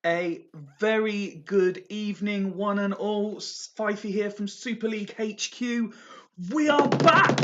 A very good evening, one and all. Fifey here from Super League HQ. We are back!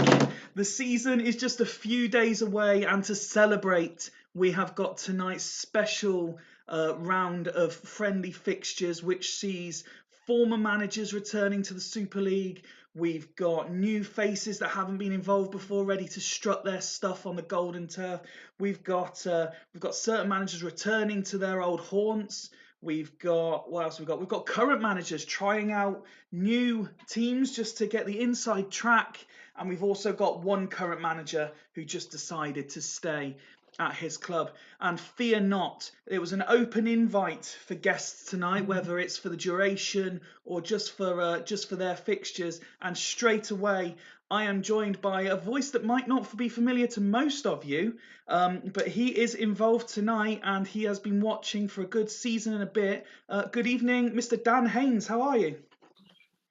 The season is just a few days away, and to celebrate, we have got tonight's special round of friendly fixtures, which sees former managers returning to the Super League. We've got new faces that haven't been involved before, ready to strut their stuff on the golden turf. We've got certain managers returning to their old haunts. We've got, what else we've got? We've got current managers trying out new teams just to get the inside track. And we've also got one current manager who just decided to stay at his club. And fear not, it was an open invite for guests tonight, whether it's for the duration or just for their fixtures. And straight away, I am joined by a voice that might not be familiar to most of you, but he is involved tonight and he has been watching for a good season and a bit. Good evening, Mr. Dan Haynes. How are you?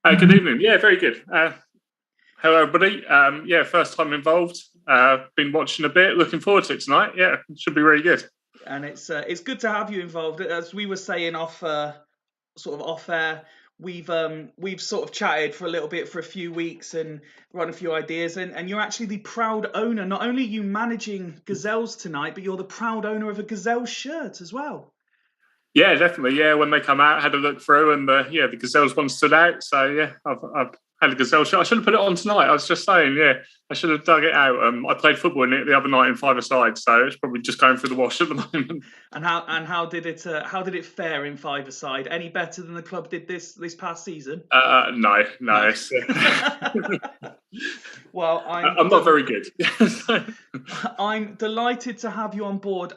Good evening. Yeah, very good. Hello, everybody. First time involved. Been watching a bit. Looking forward to it tonight. Yeah, it should be really good. And it's good to have you involved. As we were saying off air, we've sort of chatted for a little bit for a few weeks and run a few ideas. And you're actually the proud owner. Not only are you managing Gazelles tonight, but you're the proud owner of a Gazelle shirt as well. Yeah, definitely. Yeah, when they come out, I had a look through, and the Gazelles one stood out. So yeah, I've had a Gazelle shirt. I should have put it on tonight. I was just saying, I should have dug it out. I played football in it the other night in five-a-side, so it's probably just going through the wash at the moment. And how did it fare in five-a-side? Any better than the club did this past season? No. Well, I'm not very good. I'm delighted to have you on board.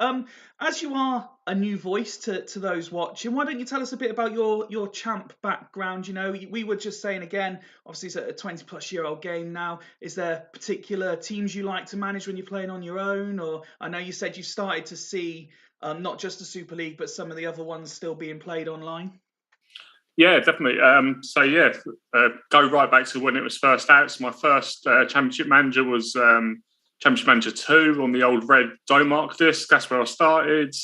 As you are a new voice to those watching, why don't you tell us a bit about your champ background? You know, we were just saying again, obviously it's a 20-plus-year-old game now. Is there particular teams you like to manage when you're playing on your own? Or I know you said you started to see not just the Super League, but some of the other ones still being played online. Yeah, definitely. Go right back to when it was first out. So my first Championship Manager was Championship Manager 2 on the old red Domark disc. That's where I started.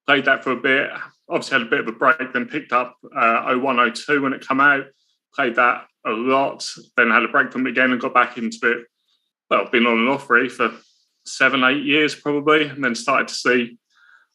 Played that for a bit. Obviously had a bit of a break, then picked up 0102 when it came out. Played that a lot. Then had a break from it again and got back into it. Well, been on and off really for 7-8 years probably. And then started to see,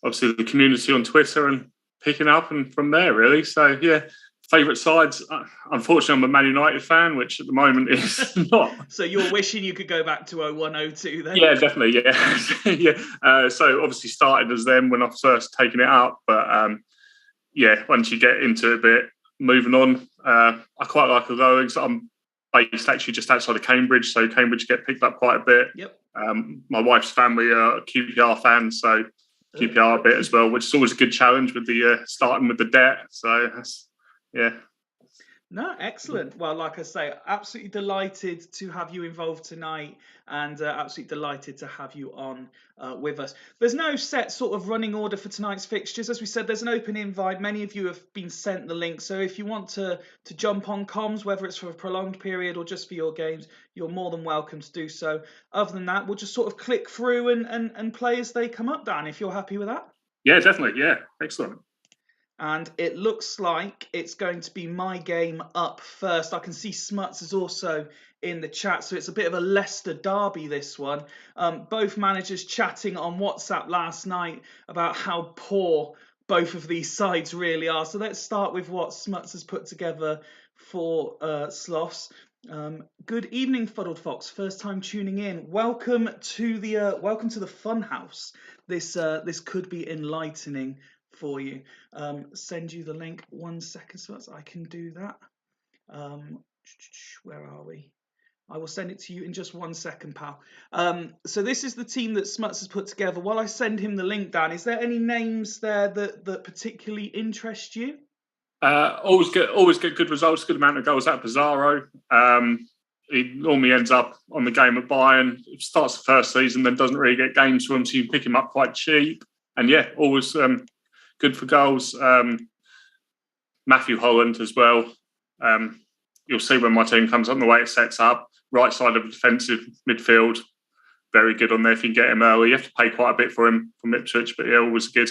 obviously, the community on Twitter and picking up, and from there really. So yeah, favourite sides. Unfortunately, I'm a Man United fan, which at the moment is not. So you're wishing you could go back to 0102 then? Yeah, definitely. Yeah, so obviously started as them when I first taken it up, but once you get into it a bit, moving on. I quite like although I'm based actually just outside of Cambridge, so Cambridge get picked up quite a bit. Yep. My wife's family are QPR fans, so QPR a bit as well, which is always a good challenge with the starting with the debt. So yeah. No, excellent. Well, like I say, absolutely delighted to have you involved tonight, and absolutely delighted to have you on with us. There's no set sort of running order for tonight's fixtures. As we said, there's an open invite. Many of you have been sent the link, so if you want to jump on comms, whether it's for a prolonged period or just for your games, you're more than welcome to do so. Other than that, we'll just sort of click through and play as they come up, Dan, if you're happy with that. Yeah, definitely. Yeah, excellent. And it looks like it's going to be my game up first. I can see Smuts is also in the chat, so it's a bit of a Leicester derby, this one. Both managers chatting on WhatsApp last night about how poor both of these sides really are. So let's start with what Smuts has put together for Sloss. Good evening, Fuddled Fox. First time tuning in. Welcome to the Fun House. This could be enlightening for you. Send you the link. 1 second, so I can do that. Where are we? I will send it to you in just 1 second, pal. So this is the team that Smuts has put together. While I send him the link, Dan, is there any names there that particularly interest you? Always get good results, good amount of goals at Pizarro. He normally ends up on the game at Bayern. Starts the first season, then doesn't really get games for him, so you can pick him up quite cheap. And yeah, always good for goals. Matthew Holland as well. You'll see when my team comes on the way it sets up. Right side of defensive midfield. Very good on there if you can get him early. You have to pay quite a bit for him from Ipswich, but yeah, always good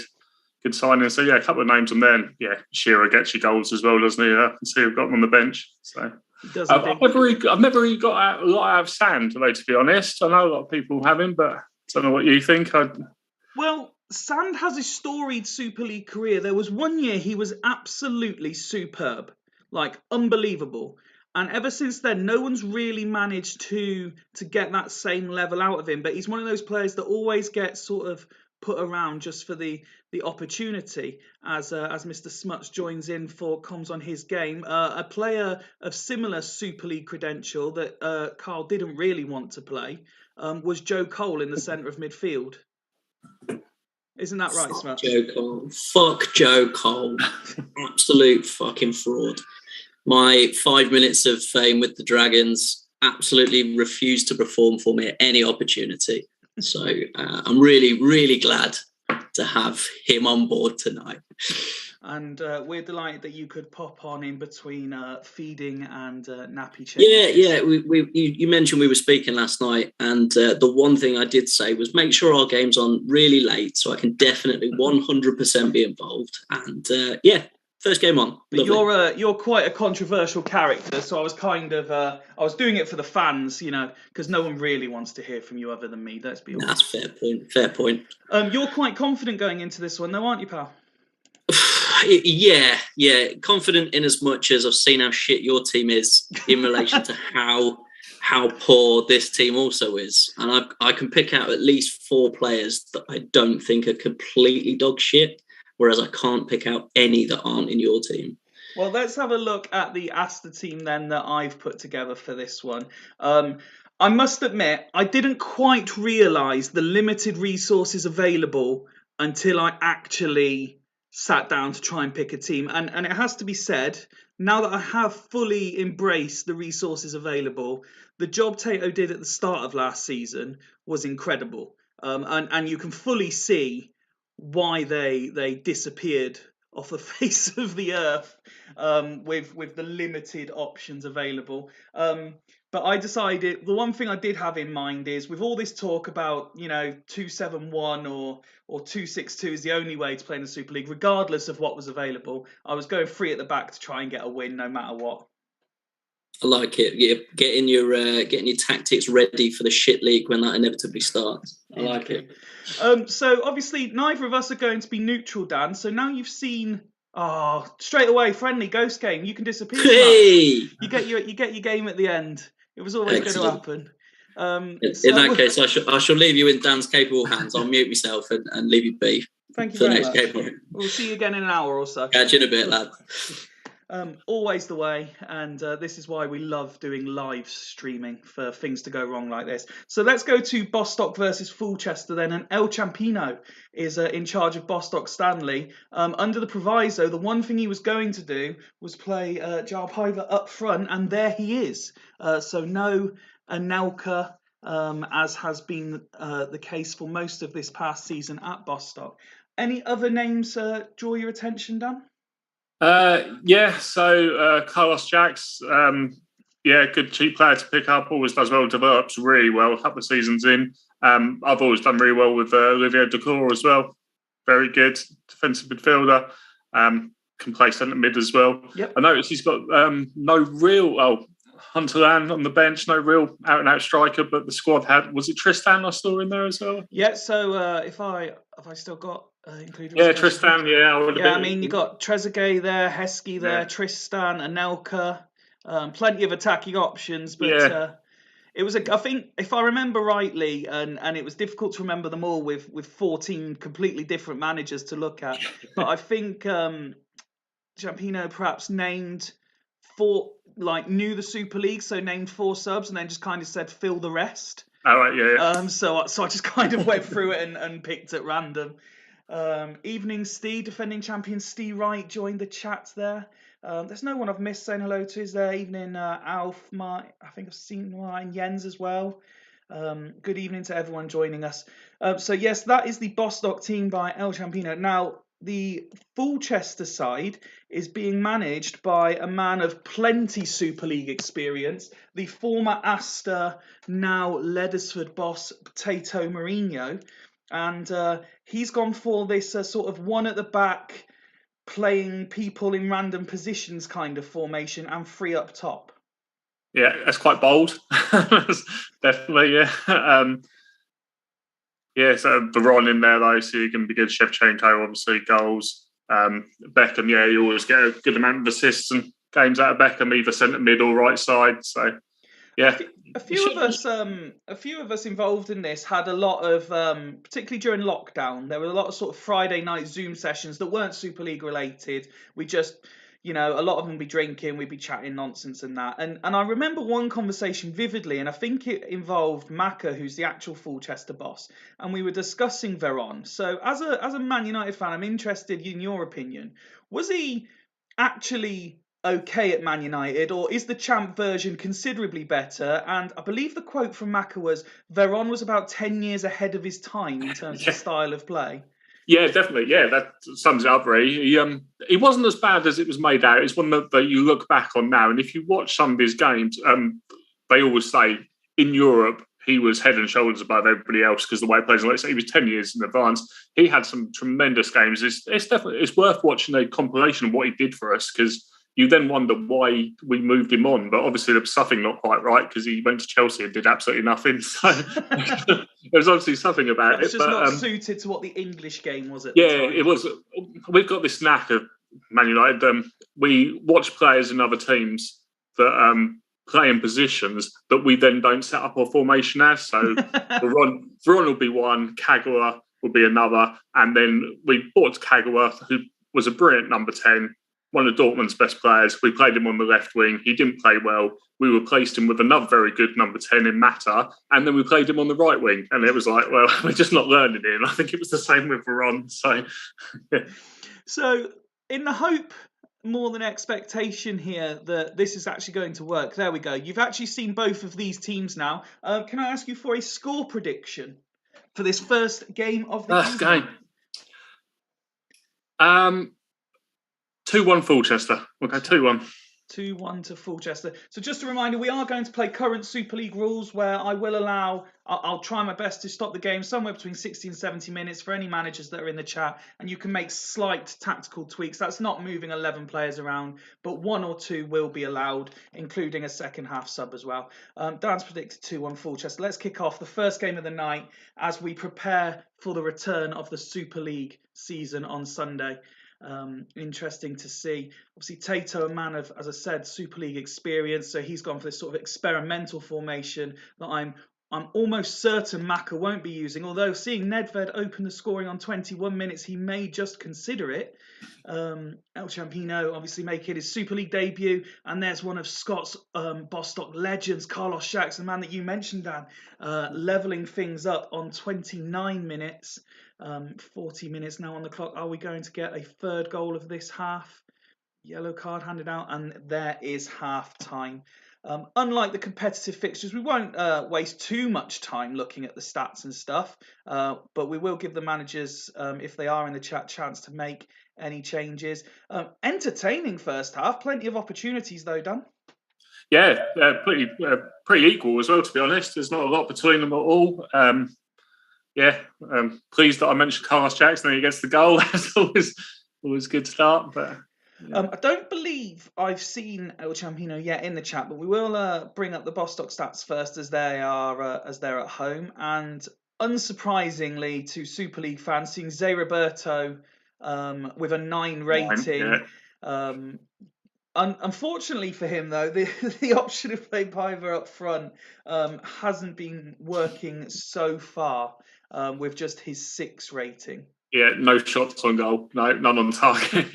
good signing. So yeah, a couple of names on there. And, yeah, Shearer gets you goals as well, doesn't he? I can see we've got him on the bench. So I've never really got a lot out of Sand, though, to be honest. I know a lot of people have him, but I don't know what you think. Well, Sand has a storied Super League career. There was one year he was absolutely superb, like unbelievable. And ever since then, no one's really managed to get that same level out of him. But he's one of those players that always gets sort of put around just for the opportunity. As Mr. Smuts joins in for comms on his game, a player of similar Super League credential that Carl didn't really want to play was Joe Cole in the centre of midfield. Isn't that right, Smuts? Joe Cole. Fuck Joe Cole. Absolute fucking fraud. My 5 minutes of fame with the Dragons absolutely refused to perform for me at any opportunity. So I'm really, really glad to have him on board tonight. And we're delighted that you could pop on in between feeding and nappy changes. Yeah. You mentioned we were speaking last night, and the one thing I did say was make sure our game's on really late so I can definitely 100% be involved. And first game on. But you're quite a controversial character, so I was kind of I was doing it for the fans, because no one really wants to hear from you other than me. Let's be honest. That's fair point. You're quite confident going into this one, though, aren't you, pal? Yeah. Confident in as much as I've seen how shit your team is in relation to how poor this team also is, and I can pick out at least 4 players that I don't think are completely dog shit. Whereas I can't pick out any that aren't in your team. Well, let's have a look at the Astor team then that I've put together for this one. I must admit, I didn't quite realise the limited resources available until I actually sat down to try and pick a team. And it has to be said, now that I have fully embraced the resources available, the job Tato did at the start of last season was incredible. And you can fully see why they disappeared off the face of the earth with the limited options available. But I decided the one thing I did have in mind is, with all this talk about 271 or 262 is the only way to play in the Super League, regardless of what was available, I was going 3 at the back to try and get a win no matter what. I like it. Yeah, getting your tactics ready for the shit league when that inevitably starts. I like it. So obviously neither of us are going to be neutral, Dan. So now you've seen straight away friendly ghost game. You can disappear. Hey! You get your game at the end. It was always going to happen. In that case, I shall leave you in Dan's capable hands. I'll mute myself and leave you be. Thank you very much. Game. We'll see you again in an hour or so. Catch you in a bit, lad. Always the way, and this is why we love doing live streaming for things to go wrong like this. So let's go to Bostock versus Fulchester then, and El Champino is in charge of Bostock Stanley. Under the proviso, the one thing he was going to do was play Jarpiva up front, and there he is. So no Anelka, as has been the case for most of this past season at Bostock. Any other names draw your attention, Dan? So Carlos Jacks, good cheap player to pick up, always does well, develops really well, a couple of seasons in. I've always done really well with Olivier Decor as well. Very good defensive midfielder, can play centre mid as well. Yep. I noticed he's got no real, Hunterland on the bench, no real out-and-out striker, but the squad was it Tristan I saw in there as well? Yeah, so if I still got included. Yeah, Tristan, I mean, you got Trezeguet there, Heskey there, Tristan, Anelka, plenty of attacking options, but it was I think, if I remember rightly, and it was difficult to remember them all with 14 completely different managers to look at, but I think Champino perhaps knew the Super League, so named 4 subs and then just kind of said fill the rest. All right, yeah. So I just kind of went through it and picked at random. Evening Steve, defending champion Steve Wright joined the chat there. There's no one I've missed saying hello to. Is there? Evening Alf, I think I've seen Martin Jens as well. Good evening to everyone joining us. So yes, that is the Bostock team by El Champino. Now, the Fulchester side is being managed by a man of plenty Super League experience, the former Astor, now Leddersford boss, Tato Mourinho. And he's gone for this sort of one at the back, playing people in random positions kind of formation and 3 up top. Yeah, that's quite bold. Definitely, yeah. Yeah, so Veron in there though, so you can be good. Shevchenko, obviously, goals. Beckham, yeah, you always get a good amount of assists and games out of Beckham, either centre mid or right side. So, yeah. A few of us involved in this had a lot of, particularly during lockdown, there were a lot of sort of Friday night Zoom sessions that weren't Super League related. We just, a lot of them would be drinking, we'd be chatting nonsense and that. And I remember one conversation vividly, and I think it involved Maka, who's the actual Fulchester boss, and we were discussing Veron. So as a Man United fan, I'm interested in your opinion. Was he actually okay at Man United, or is the champ version considerably better? And I believe the quote from Maka was, Veron was about 10 years ahead of his time in terms of style of play. Yeah, definitely. Yeah, that sums it up very. He wasn't as bad as it was made out. It's one that you look back on now, and if you watch some of his games, they always say in Europe he was head and shoulders above everybody else because the way he plays. Like I say, he was 10 years in advance. He had some tremendous games. It's worth watching a compilation of what he did for us, because you then wonder why we moved him on. But obviously there was something not quite right, because he went to Chelsea and did absolutely nothing. So there was obviously something about it. It's just not suited to what the English game was at the time. Yeah, it was. We've got this knack of Man United. We watch players in other teams that play in positions that we then don't set up our formation as. So Veron will be one, Kagawa will be another. And then we bought Kagawa, who was a brilliant number 10, one of Dortmund's best players. We played him on the left wing. He didn't play well. We replaced him with another very good number 10 in Mata, and then we played him on the right wing. And it was like, well, we're just not learning it. And I think it was the same with Veron. So, yeah. So, in the hope more than expectation here that this is actually going to work, there we go. You've actually seen both of these teams now. Can I ask you for a score prediction for this first game of the game? 2-1 Fulchester. We'll go 2-1. 2-1 to Fulchester. So just a reminder, we are going to play current Super League rules, where I will allow, I'll try my best to stop the game somewhere between 60 and 70 minutes for any managers that are in the chat, and you can make slight tactical tweaks. That's not moving 11 players around, but 1 or 2 will be allowed, including a second half sub as well. Dan's predicted 2-1 Fulchester. Let's kick off the first game of the night as we prepare for the return of the Super League season on Sunday. Interesting to see. Obviously, Tato, a man of, as I said, Super League experience, so he's gone for this sort of experimental formation that I'm almost certain Maka won't be using, although seeing Nedved open the scoring on 21 minutes, he may just consider it. El Champino obviously making his Super League debut, and there's one of Scott's Bostock legends, Carlos Shax, the man that you mentioned, Dan, levelling things up on 29 minutes. 40 minutes now on the clock. Are we going to get a third goal of this half? Yellow card handed out, and there is half time. Unlike the competitive fixtures, we won't waste too much time looking at the stats and stuff, but we will give the managers, if they are in the chat, chance to make any changes. Entertaining first half, plenty of opportunities though, Dan. Yeah, pretty equal as well, to be honest. There's not a lot between them at all. Pleased that I mentioned Carlos Jackson against the goal. That's always good start. But I don't believe I've seen El Champino yet in the chat, but we will bring up the Bostock stats first, as they are as they're at home. And unsurprisingly to Super League fans, seeing Zé Roberto with a 9 rating. Unfortunately for him, though, the option of playing Piver up front hasn't been working so far, with just his 6 rating. Yeah, no shots on goal, none on target.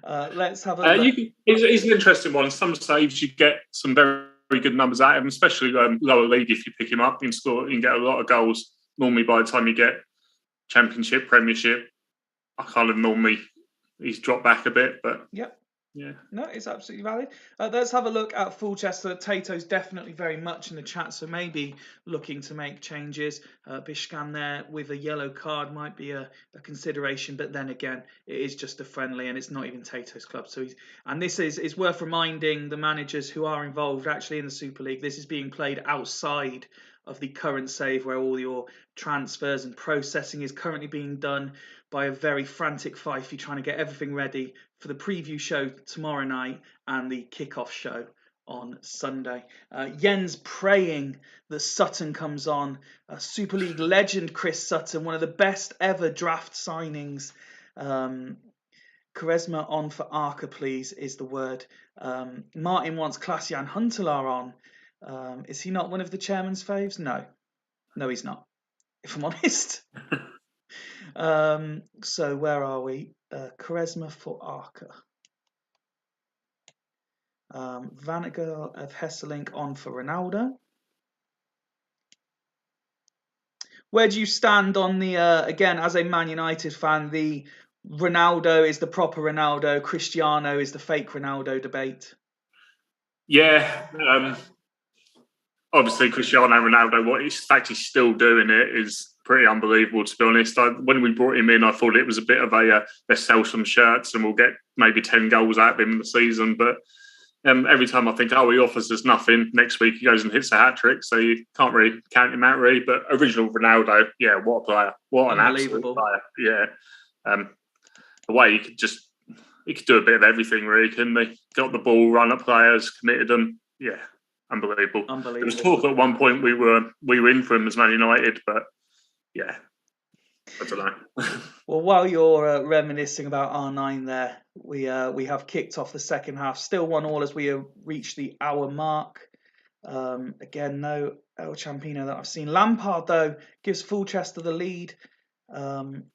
Let's have a look. He's an interesting one. Some saves, you get some very, very good numbers out of him, especially lower league. If you pick him up, you can get a lot of goals. Normally, by the time you get Championship, Premiership, he's dropped back a bit, but yep. Yeah. No, it's absolutely valid. Let's have a look at Fulchester. Tato's definitely very much in the chat, so maybe looking to make changes. Bishkan there with a yellow card might be a consideration, but then again, it is just a friendly and it's not even Tato's club. So this is worth reminding the managers who are involved actually in the Super League. This is being played outside of the current save, where all your transfers and processing is currently being done by a very frantic Fifey trying to get everything ready for the preview show tomorrow night and the kickoff show on Sunday. Jens praying that Sutton comes on. Super League legend Chris Sutton, one of the best ever draft signings. Charisma on for Arca, please, is the word. Martin wants Klaas-Jan Huntelaar on. Is he not one of the chairman's faves? No, he's not, if I'm honest. So where are we? Charisma for Arca. Vanager of Hesselink on for Ronaldo. Where do you stand on the, again, as a Man United fan, the Ronaldo is the proper Ronaldo, Cristiano is the fake Ronaldo debate? Yeah, obviously Cristiano Ronaldo, what he's actually still doing it is pretty unbelievable, to be honest. When we brought him in, I thought it was a bit of a let's sell some shirts and we'll get maybe 10 goals out of him in the season. But every time I think, he offers us nothing, next week he goes and hits a hat-trick, so you can't really count him out, really. But original Ronaldo, yeah, what a player. What an absolute player. Yeah. The way he could do a bit of everything, really, couldn't he? Got the ball, run up players, committed them. Yeah, unbelievable. There was talk at one point we were in for him as Man United, but yeah, I don't know. Well, while you're reminiscing about R9 there, we have kicked off the second half. Still 1-1 as we reach the hour mark. Again, no El Champino that I've seen. Lampard, though, gives Fulchester the lead. And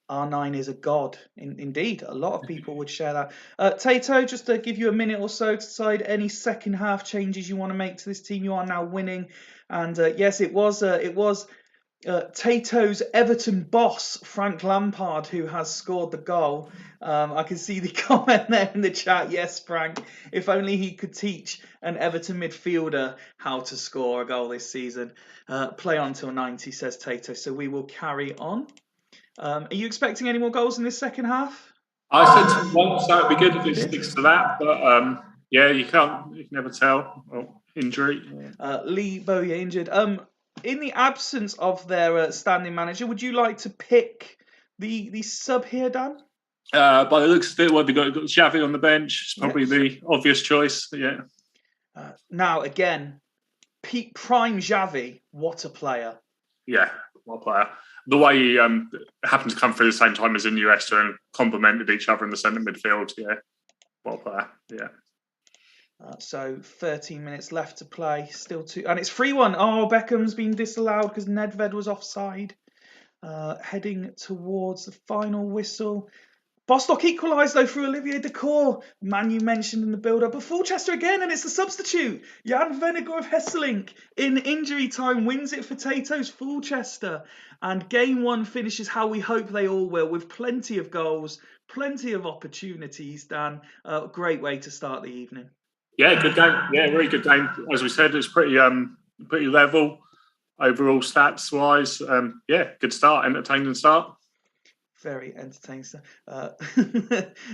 R9 is a god. Indeed, a lot of people would share that. Tato, just to give you a minute or so to decide any second half changes you want to make to this team. You are now winning. And yes, it was Tato's Everton boss, Frank Lampard, who has scored the goal. I can see the comment there in the chat. Yes, Frank, if only he could teach an Everton midfielder how to score a goal this season. Play on till 90, says Tato. So we will carry on. Are you expecting any more goals in this second half? I said once, so it'd be good if it sticks to that. But yeah, you can never tell. Well, injury. Lee Bowyer injured. In the absence of their standing manager, would you like to pick the sub here, Dan? By the looks of it, they've got Xavi on the bench. It's probably the obvious choice. Yeah. Now again, peak prime Xavi. What a player! Yeah, what a player. The way he happened to come through the same time as Iniesta and complemented each other in the centre midfield. Yeah, what a player. Yeah. So 13 minutes left to play. Still 2, and it's 3-1. Oh, Beckham's been disallowed because Nedved was offside. Heading towards the final whistle. Bostock equalised though through Olivier Dacour, man you mentioned in the build-up. But Fulchester again, and it's the substitute. Jan Vennegoor of Hesselink in injury time wins it for Tato's Fulchester. And game 1 finishes how we hope they all will, with plenty of goals, plenty of opportunities, Dan. Great way to start the evening. Yeah, good game. Yeah, very good game. As we said, it's pretty level overall stats wise. Yeah, good start, entertaining start. Very entertaining stuff.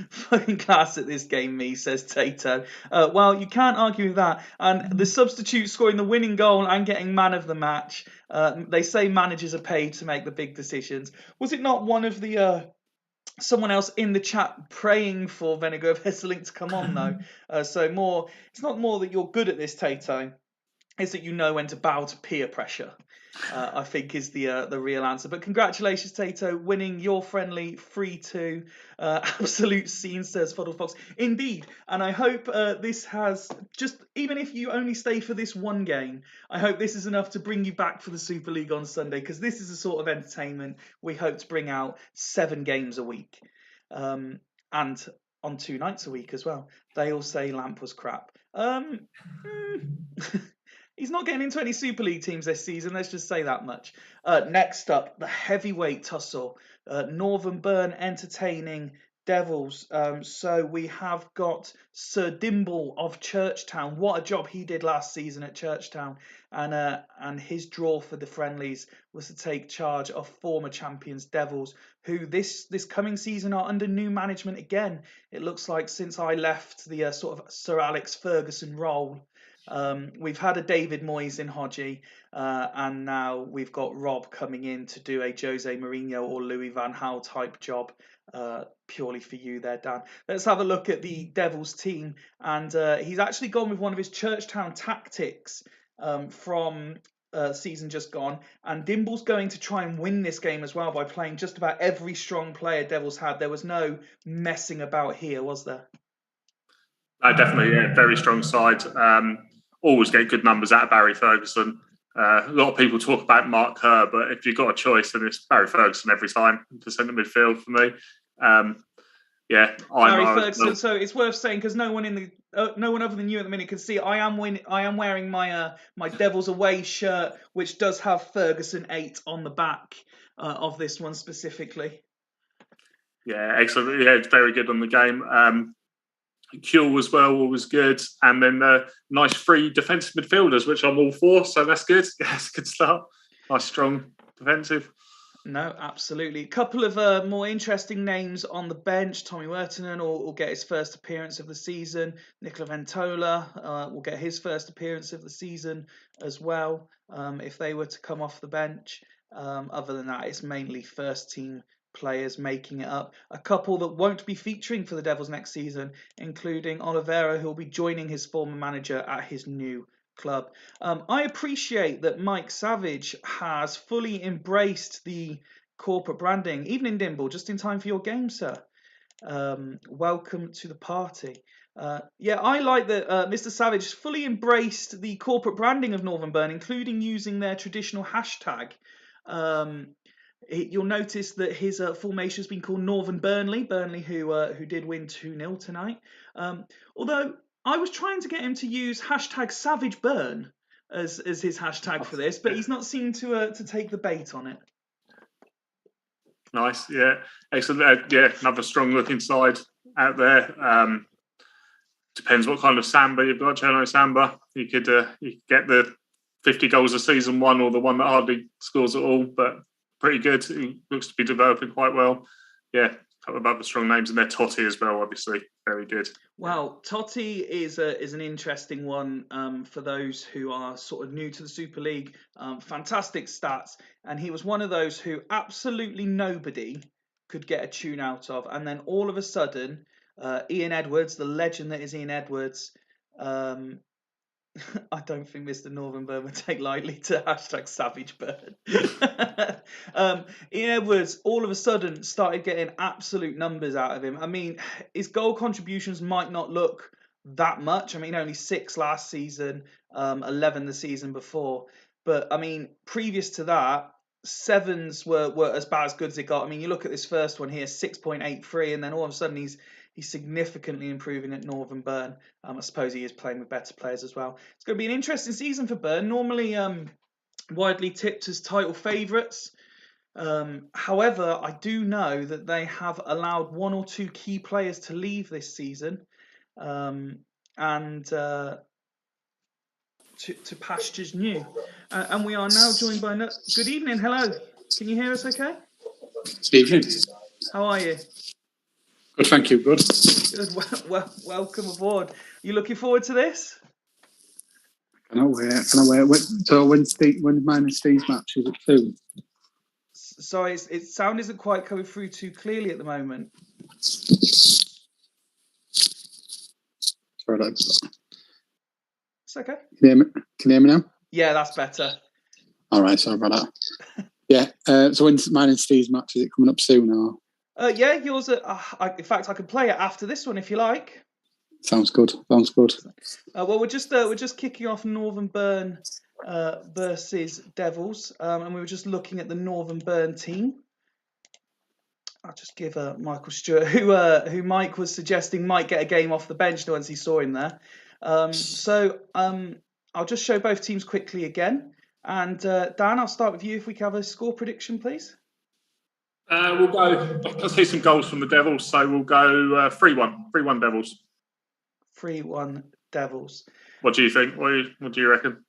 Fucking class at this game, me, says Tato. Well, you can't argue with that. And the substitute scoring the winning goal and getting man of the match. They say managers are paid to make the big decisions. Was it not one of the someone else in the chat praying for Vennegoor of Hesselink to come on, though? So more, it's not more that you're good at this, Tato. It's that you know when to bow to peer pressure. I think is the real answer. But congratulations, Tato, winning your friendly 3-2. Absolute scene, says Fuddle Fox. Indeed, and I hope this has just, even if you only stay for this one game, I hope this is enough to bring you back for the Super League on Sunday, because this is the sort of entertainment we hope to bring out 7 games a week. And on 2 nights a week as well. They all say Lamp was crap. He's not getting into any Super League teams this season, let's just say that much. Next up, the heavyweight tussle. Northern Burn entertaining Devils. So we have got Sir Dimble of Churchtown. What a job he did last season at Churchtown. And his draw for the friendlies was to take charge of former champions Devils, who this coming season are under new management again. It looks like since I left the sort of Sir Alex Ferguson role, We've had a David Moyes in Hodgie, and now we've got Rob coming in to do a Jose Mourinho or Louis van Gaal type job, purely for you there, Dan. Let's have a look at the Devils team, and he's actually gone with one of his Churchtown tactics from season just gone, and Dimble's going to try and win this game as well by playing just about every strong player Devils had. There was no messing about here, was there? Definitely, yeah, very strong side. Always get good numbers out of Barry Ferguson. A lot of people talk about Mark Kerr, but if you've got a choice, then it's Barry Ferguson every time to centre midfield for me. Barry Ferguson. So it's worth saying, because no one other than you at the minute can see, I am wearing my my Devils away shirt, which does have Ferguson 8 on the back of this one specifically. Yeah, excellent. Yeah, it's very good on the game. Kuehl as well, always good. And then nice free defensive midfielders, which I'm all for. So that's good. That's a good start. Nice, strong defensive. No, absolutely. A couple of more interesting names on the bench. Tommy Wirtanen will get his first appearance of the season. Nicola Ventola will get his first appearance of the season as well, if they were to come off the bench. Other than that, it's mainly first team players making it up. A couple that won't be featuring for the Devils next season, including Oliveira, who will be joining his former manager at his new club. I appreciate that Mike Savage has fully embraced the corporate branding. Evening, Dimble, just in time for your game, sir. Welcome to the party. I like that Mr. Savage fully embraced the corporate branding of Northern Burn, including using their traditional hashtag. You'll notice that his formation has been called Northern Burnley. Burnley, who did win 2-0 tonight. Although I was trying to get him to use hashtag Savage Burn as his hashtag for this, but he's not seemed to take the bait on it. Nice, yeah, excellent. Another strong looking side out there. Depends what kind of Samba you've got, Chano Samba. You could get the 50 goals a season one, or the one that hardly scores at all, but pretty good. He looks to be developing quite well. Yeah, a couple of other strong names in there. Totti as well, obviously, very good. Well, Totti is an interesting one for those who are sort of new to the Super League. Fantastic stats, and he was one of those who absolutely nobody could get a tune out of, and then all of a sudden, Ian Edwards, the legend that is Ian Edwards, I don't think Mr. Northern Burn would take lightly to hashtag Savage Burn. Ian Edwards all of a sudden started getting absolute numbers out of him. I mean, his goal contributions might not look that much. I mean, only 6 last season, 11 the season before. But I mean, previous to that, 7s were as bad as good as it got. I mean, you look at this first one here, 6.83, and then all of a sudden he's significantly improving at Northern Burn. I suppose he is playing with better players as well. It's going to be an interesting season for Burn. Normally widely tipped as title favourites. However, I do know that they have allowed 1 or 2 key players to leave this season, and to pastures new. And we are now joined by... Good evening, hello. Can you hear us okay? Evening. How are you? Good, thank you. Good. Good. Well, welcome aboard. You looking forward to this? Cannot wait. So when's mine and Steve's match? Is it 2? Sorry, its sound isn't quite coming through too clearly at the moment. Sorry, it's okay. Can you hear me now? Yeah, that's better. All right, sorry about that. Yeah. So when's mine and Steve's match? Is it coming up soon or? Yeah, yours. In fact, I can play it after this one if you like. Sounds good. Well, we're just kicking off Northern Burn versus Devils, and we were just looking at the Northern Burn team. I'll just give Michael Stewart, who Mike was suggesting might get a game off the bench once he saw him there. So I'll just show both teams quickly again. And Dan, I'll start with you if we can have a score prediction, please. We'll go. I see some goals from the Devils, so we'll go 3-1. 3-1 Devils. 3-1 Devils. What do you think? What do you reckon?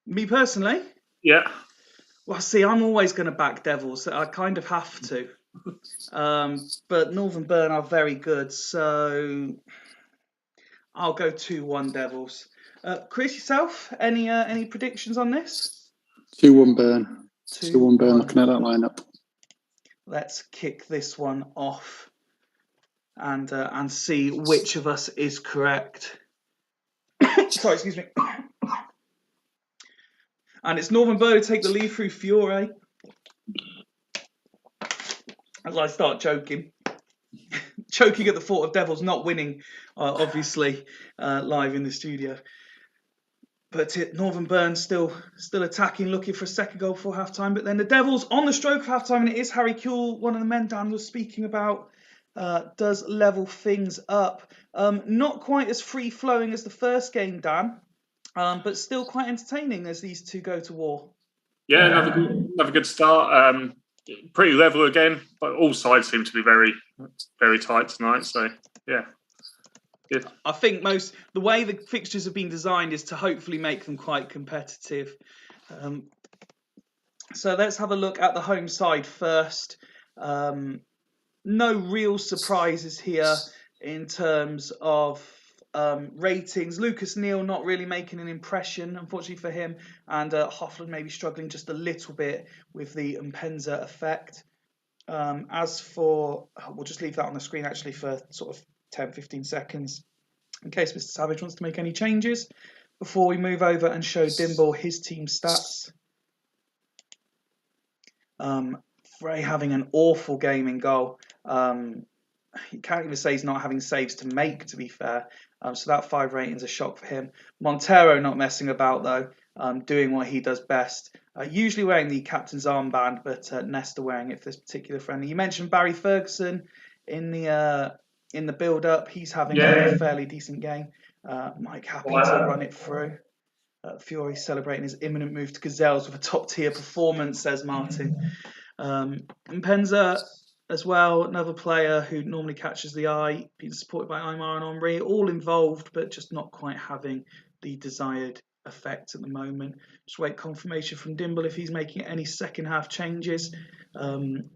Me personally? Yeah. Well, see, I'm always going to back Devils. I kind of have to. But Northern Burn are very good, so I'll go 2-1 Devils. Chris, yourself, any predictions on this? 2-1 Burn. 2-1 Burn. 2-1. Looking at that lineup. Let's kick this one off and see which of us is correct. Sorry, excuse me. And it's Northern Bird who take the lead through Fiore. As I start choking at the thought of Devils not winning, obviously, live in the studio. But Northern Burn still attacking, looking for a second goal before half-time. But then the Devils on the stroke of half-time, and it is Harry Kuehl, one of the men Dan was speaking about, does level things up. Not quite as free-flowing as the first game, Dan, but still quite entertaining as these two go to war. Yeah, another good start. Pretty level again, but all sides seem to be very, very tight tonight. So, yeah. Good. I think the way the fixtures have been designed is to hopefully make them quite competitive. So let's have a look at the home side first. No real surprises here in terms of ratings. Lucas Neal not really making an impression, unfortunately for him, and Hoffland maybe struggling just a little bit with the Mpenza effect. As for, we'll just leave that on the screen actually for sort of 10-15 seconds in case Mr. Savage wants to make any changes before we move over and show Dimble his team stats. Frey having an awful game in goal. You can't even say he's not having saves to make, to be fair. So that 5 rating's a shock for him. Montero not messing about though, doing what he does best. Usually wearing the captain's armband, but Nesta wearing it for this particular friendly. You mentioned Barry Ferguson in the build-up. He's having a fairly decent game. Mike happy to run it through. Fiore celebrating his imminent move to Gazelles with a top-tier performance, says Martin. Mpenza as well, another player who normally catches the eye, being supported by Aymar and Henri, all involved, but just not quite having the desired effect at the moment. Just wait confirmation from Dimble if he's making any second half changes.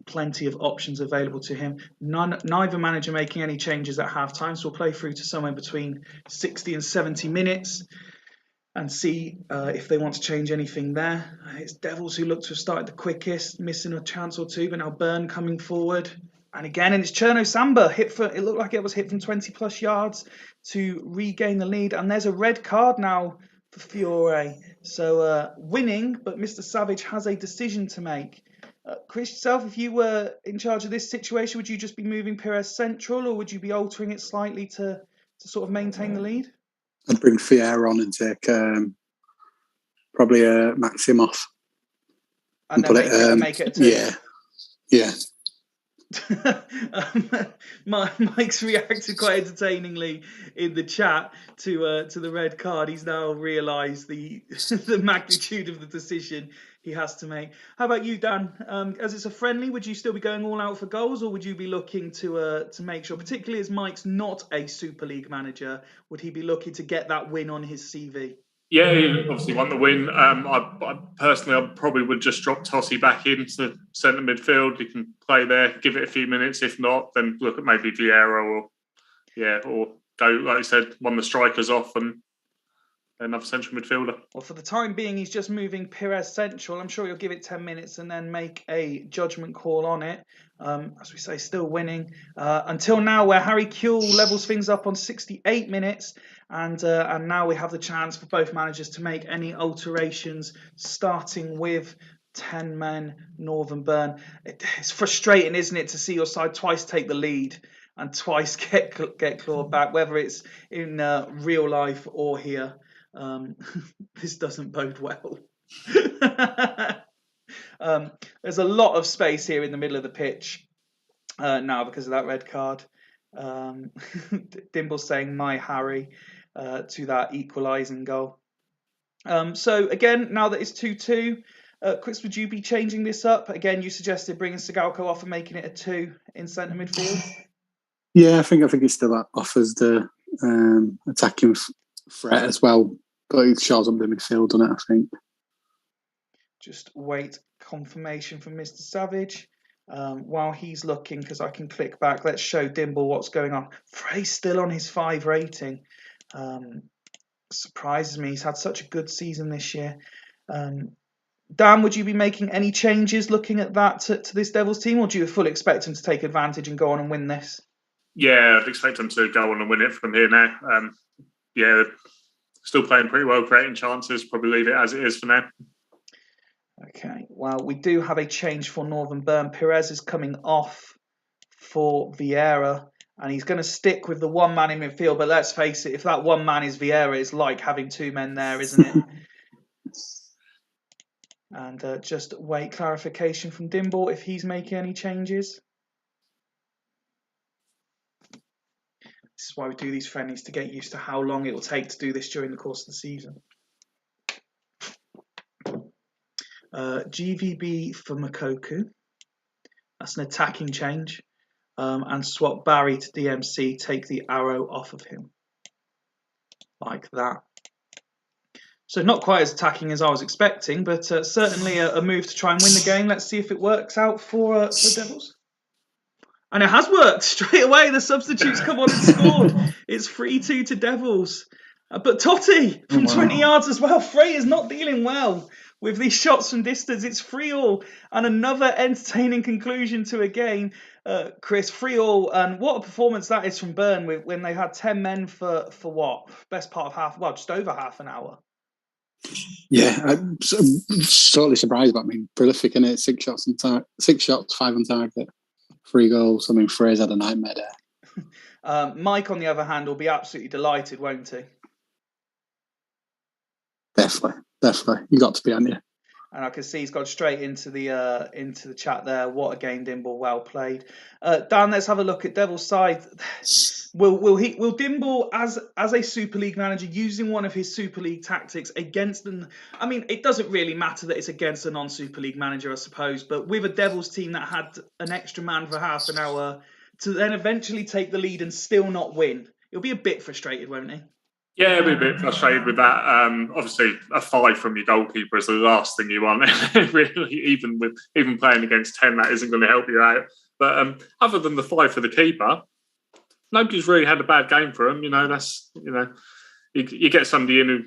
Plenty of options available to him. Neither manager making any changes at half time, so we'll play through to somewhere between 60 and 70 minutes and see if they want to change anything there. It's Devils who look to have started the quickest, missing a chance or two, but now Byrne coming forward. And again, and it's Cherno Samba, it looked like it was hit from 20 plus yards to regain the lead. And there's a red card now for Fiore. So winning, but Mr. Savage has a decision to make. Chris, yourself, if you were in charge of this situation, would you just be moving Pires central, or would you be altering it slightly to sort of maintain the lead? I'd bring Fier on and take probably Maxim off. And then make it a 2. Yeah. Mike's reacted quite entertainingly in the chat to the red card. He's now realised the magnitude of the decision he has to make. How about you, Dan? As it's a friendly, would you still be going all out for goals, or would you be looking to make sure, particularly as Mike's not a Super League manager, would he be looking to get that win on his CV? Yeah, he obviously won the win. I personally probably would just drop Tossie back into centre midfield. He can play there, give it a few minutes. If not, then look at maybe Vieira or go, like I said, one of the strikers off and another central midfielder. Well, for the time being, he's just moving Pires central. I'm sure he'll give it 10 minutes and then make a judgment call on it. As we say, still winning. Until now, where Harry Kuehl levels things up on 68 minutes. And now we have the chance for both managers to make any alterations, starting with 10 men Northern Burn. It's frustrating, isn't it, to see your side twice take the lead and twice get clawed back, whether it's in real life or here. This doesn't bode well. There's a lot of space here in the middle of the pitch now because of that red card. Dimble saying "my Harry" to that equalising goal. So again, now that it's 2-2, Chris, would you be changing this up? Again, you suggested bringing Sigalko off and making it a 2 in centre midfield. Yeah, I think it still offers the attacking threat as well, but it shows up the midfield on it, I think. Just wait confirmation from Mr. Savage. While he's looking, because I can click back, let's show Dimble what's going on. Frey's still on his 5 rating. surprises me. He's had such a good season this year. Dan, would you be making any changes looking at that to this Devils team, or do you fully expect him to take advantage and go on and win this? Yeah, I'd expect him to go on and win it from here now. Still playing pretty well, creating chances. Probably leave it as it is for now. Okay, well, we do have a change for Northern Burn. Perez is coming off for Vieira, and he's going to stick with the one man in midfield. But let's face it, if that one man is Vieira, it's like having two men there, isn't it? And just wait clarification from Dimble if he's making any changes. This is why we do these friendlies, to get used to how long it will take to do this during the course of the season. GVB for Makoku. That's an attacking change. And swap Barry to DMC, take the arrow off of him. Like that. So not quite as attacking as I was expecting, but certainly a move to try and win the game. Let's see if it works out for Devils. And it has worked straight away. The substitutes come on and scored. It's 3-2 to Devils. But Totti from 20 yards as well. Frey is not dealing well with these shots from distance. It's 3-3 and another entertaining conclusion to a game. Chris, 3-3, and what a performance that is from Byrne when they had 10 men for what? Best part of just over half an hour. Yeah, I'm totally surprised. But I mean, prolific in it. 6 shots, 5 on target, 3 goals. I mean, Frey's had a nightmare there. Mike, on the other hand, will be absolutely delighted, won't he? Definitely. You got to be on you. And I can see he's got straight into the chat there. What a game, Dimble. Well played. Dan, let's have a look at Devil's side. Will Dimble, as a Super League manager, using one of his Super League tactics against them? I mean, it doesn't really matter that it's against a non-Super League manager, I suppose. But with a Devils team that had an extra man for half an hour, to then eventually take the lead and still not win, he'll be a bit frustrated, won't he? Yeah, I'll be a bit frustrated with that. Obviously, a 5 from your goalkeeper is the last thing you want. Really, even playing against 10, that isn't going to help you out. But other than the 5 for the keeper, nobody's really had a bad game for him. You get somebody in who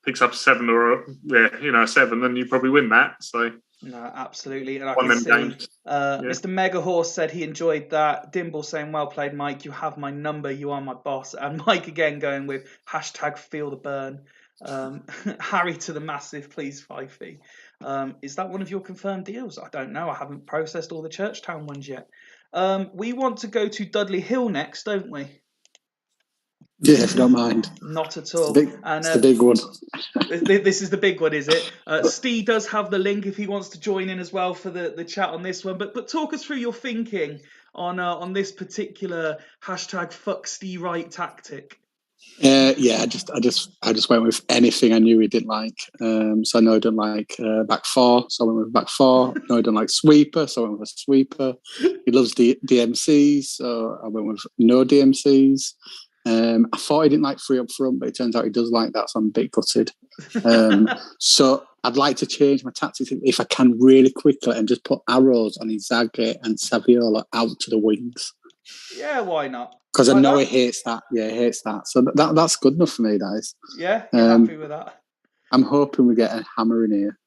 picks up 7 or a 7, then you probably win that. So. No, absolutely. And I can see Mr. Mega Horse said he enjoyed that. Dimble saying, well played, Mike. You have my number. You are my boss. And Mike again going with #feel the burn. Harry to the massive, please, Fifey. Is that one of your confirmed deals? I don't know. I haven't processed all the Churchtown ones yet. We want to go to Dudley Hill next, don't we? Yeah, if you don't mind. Not at all. It's the big one. This is the big one, is it? Steve does have the link if he wants to join in as well for the chat on this one. But talk us through your thinking on this particular #FuckSteeRight tactic. I just went with anything I knew he didn't like. So I know he didn't like back 4, so I went with back 4. No, he didn't like sweeper, so I went with a sweeper. He loves DMCs, so I went with no DMCs. I thought he didn't like 3 up front, but it turns out he does like that, so I'm a bit gutted. So I'd like to change my tactics if I can really quickly and just put arrows on Inzaghi and Saviola out to the wings. Yeah, why not? Because I know he hates that. Yeah, he hates that. So that's good enough for me, guys. Yeah, you're happy with that? I'm hoping we get a hammer in here.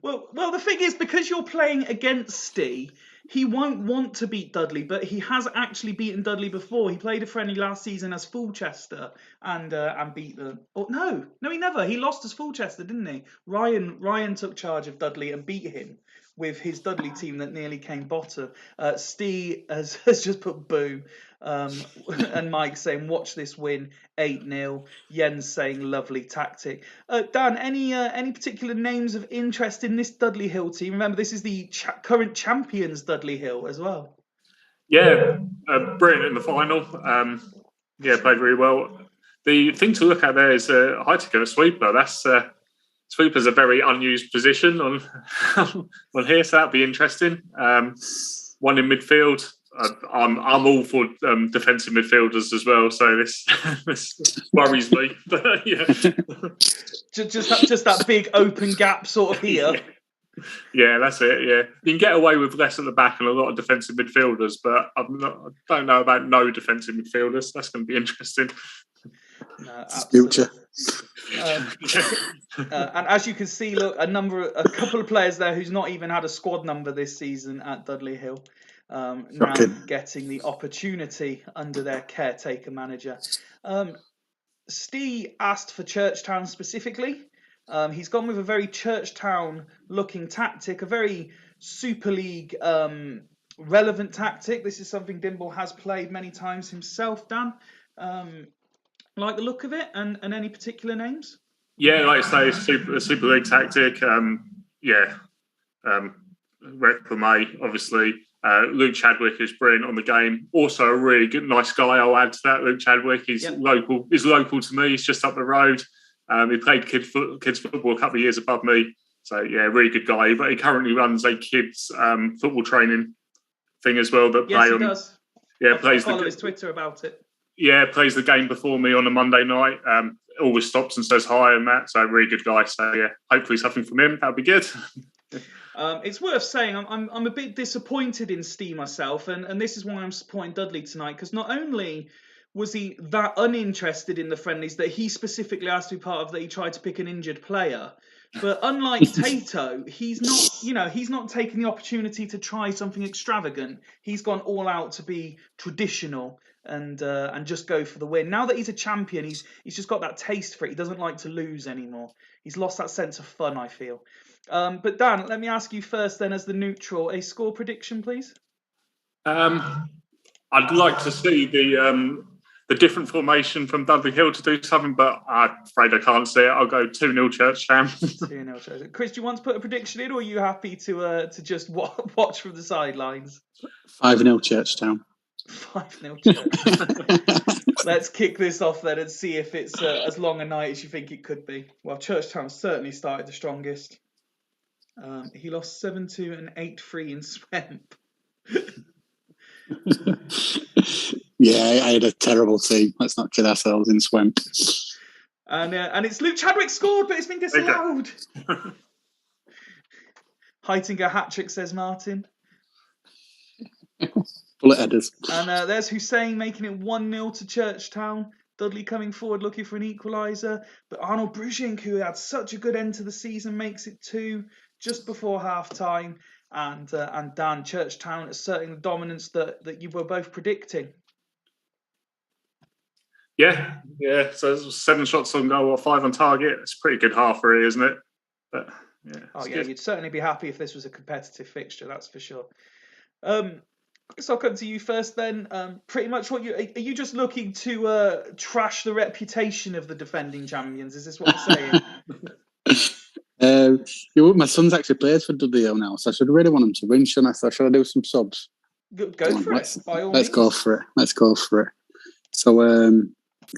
Well, the thing is, because you're playing against Steve, he won't want to beat Dudley, but he has actually beaten Dudley before. He played a friendly last season as Fulchester and beat them. Oh, no, he never. He lost as Fulchester, didn't he? Ryan took charge of Dudley and beat him with his Dudley team that nearly came bottom. Steve has just put boo. And Mike saying, watch this win, 8-0. Jens saying, lovely tactic. Dan, any particular names of interest in this Dudley Hill team? Remember, this is the current champions Dudley Hill as well. Yeah, brilliant in the final. Played really well. The thing to look at there is Heitiger, sweeper. Sweeper's a very unused position on here, so that'd be interesting. One in midfield. I'm all for defensive midfielders as well, so this worries me. But yeah, just that big open gap sort of here. Yeah, that's it. Yeah, you can get away with less at the back and a lot of defensive midfielders, but I don't know about no defensive midfielders. That's going to be interesting. No, Future. And as you can see, look, a couple of players there who's not even had a squad number this season at Dudley Hill, now getting the opportunity under their caretaker manager. Steve asked for Churchtown specifically. He's gone with a very Churchtown-looking tactic, a very Super League relevant tactic. This is something Dimble has played many times himself, Dan. Like the look of it, and any particular names? Yeah, like I say, Super League tactic. Wrexham, obviously. Luke Chadwick is brilliant on the game. Also a really good, nice guy. I'll add to that. Luke Chadwick, he's local. He's local to me. He's just up the road. He played kids football a couple of years above me. So yeah, really good guy. But he currently runs a kids football training thing as well. That he does. Yeah, I follow his Twitter about it. Yeah, plays the game before me on a Monday night. Always stops and says hi and that. So really good guy. So yeah, hopefully something from him. That'd be good. It's worth saying I'm a bit disappointed in Steve myself, and this is why I'm supporting Dudley tonight, because not only was he that uninterested in the friendlies that he specifically asked to be part of, that he tried to pick an injured player, but unlike Tato, he's not taking the opportunity to try something extravagant. He's gone all out to be traditional and just go for the win. Now that he's a champion, he's just got that taste for it. He doesn't like to lose anymore. He's lost that sense of fun, I feel. But Dan, let me ask you first then, as the neutral, a score prediction, please. I'd like to see the different formation from Dudley Hill to do something, but I'm afraid I can't see it. I'll go 2-0 Churchtown. 2-0 Churchtown. Chris, do you want to put a prediction in, or are you happy to just watch from the sidelines? 5-0 Churchtown. 5-0 Churchtown. Let's kick this off then and see if it's as long a night as you think it could be. Well, Churchtown certainly started the strongest. He lost 7-2 and 8-3 in Swamp. Yeah, I had a terrible team. Let's not kid ourselves in Swamp. And it's Luke Chadwick scored, but it's been disallowed. Heitinger hat-trick, says Martin. Bullet headers. And there's Hussein making it 1-0 to Churchtown. Dudley coming forward looking for an equaliser. But Arnold Bruzink, who had such a good end to the season, makes it 2 just before half-time. And Dan, Churchtown asserting the dominance that you were both predicting. Yeah. So 7 shots on goal or 5 on target. It's a pretty good half, really, isn't it? But yeah. Good. You'd certainly be happy if this was a competitive fixture, that's for sure. Chris, I'll come to you first then. Pretty much are you just looking to trash the reputation of the defending champions? Is this what you're saying? My son's actually plays for Dudley now, so I should really want him to win, shouldn't I? So should I do some subs? Go for it, by all means. Let's go for it. So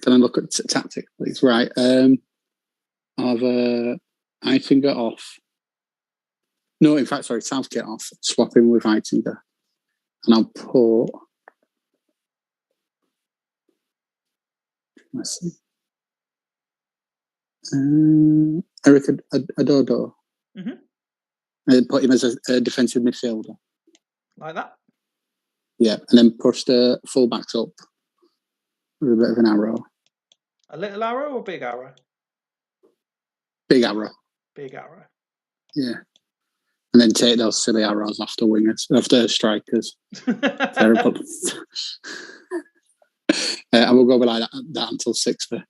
can I look at tactic, please? Right. I'll have Heitinger off. No, in fact, sorry, Southgate off. Swap him with Heitinger. And I'll put... Let's see. Eric Adodo. Mm-hmm. And put him as a defensive midfielder. Like that? Yeah, and then push the full-backs up with a bit of an arrow. A little arrow or big arrow? Big arrow. Big arrow. Yeah. And then take those silly arrows after wingers, after strikers. Terrible. I will go like that until 60.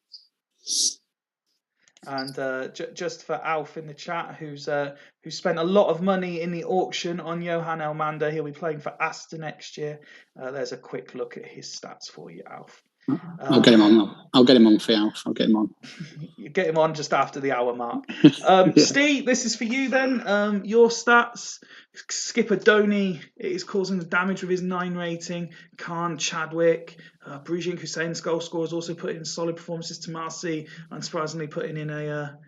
And just for Alf in the chat, who spent a lot of money in the auction on Johan Elmander, he'll be playing for Aston next year. There's a quick look at his stats for you, Alf. I'll get him on. I'll get him on for you, Alf. I'll get him on. You get him on just after the hour mark. Steve, this is for you then. Your stats. Skipper Donny is causing the damage with his 9 rating. Khan, Chadwick, Brujink, Hussein's goal scorers also put in solid performances. Tomasi, unsurprisingly, putting in a...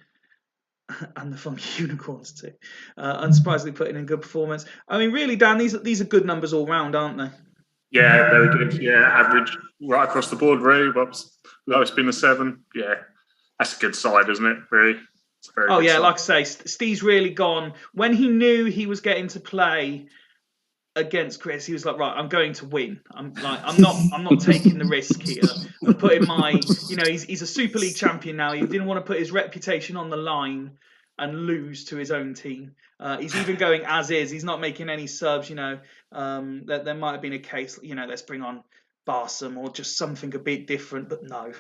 and the Funky Unicorns too. Unsurprisingly putting in good performance. I mean, really, Dan, these are good numbers all round, aren't they? Yeah, very good. Yeah, average right across the board, really. Lowest been a 7. Yeah, that's a good side, isn't it? Really. Like I say, Steve's really gone. When he knew he was getting to play against Chris, he was like, right, I'm going to win. I'm not taking the risk here of putting my, he's a Super League champion now. He didn't want to put his reputation on the line and lose to his own team. He's even going as is. He's not making any subs. There might have been a case, let's bring on Barsom or just something a bit different, but no.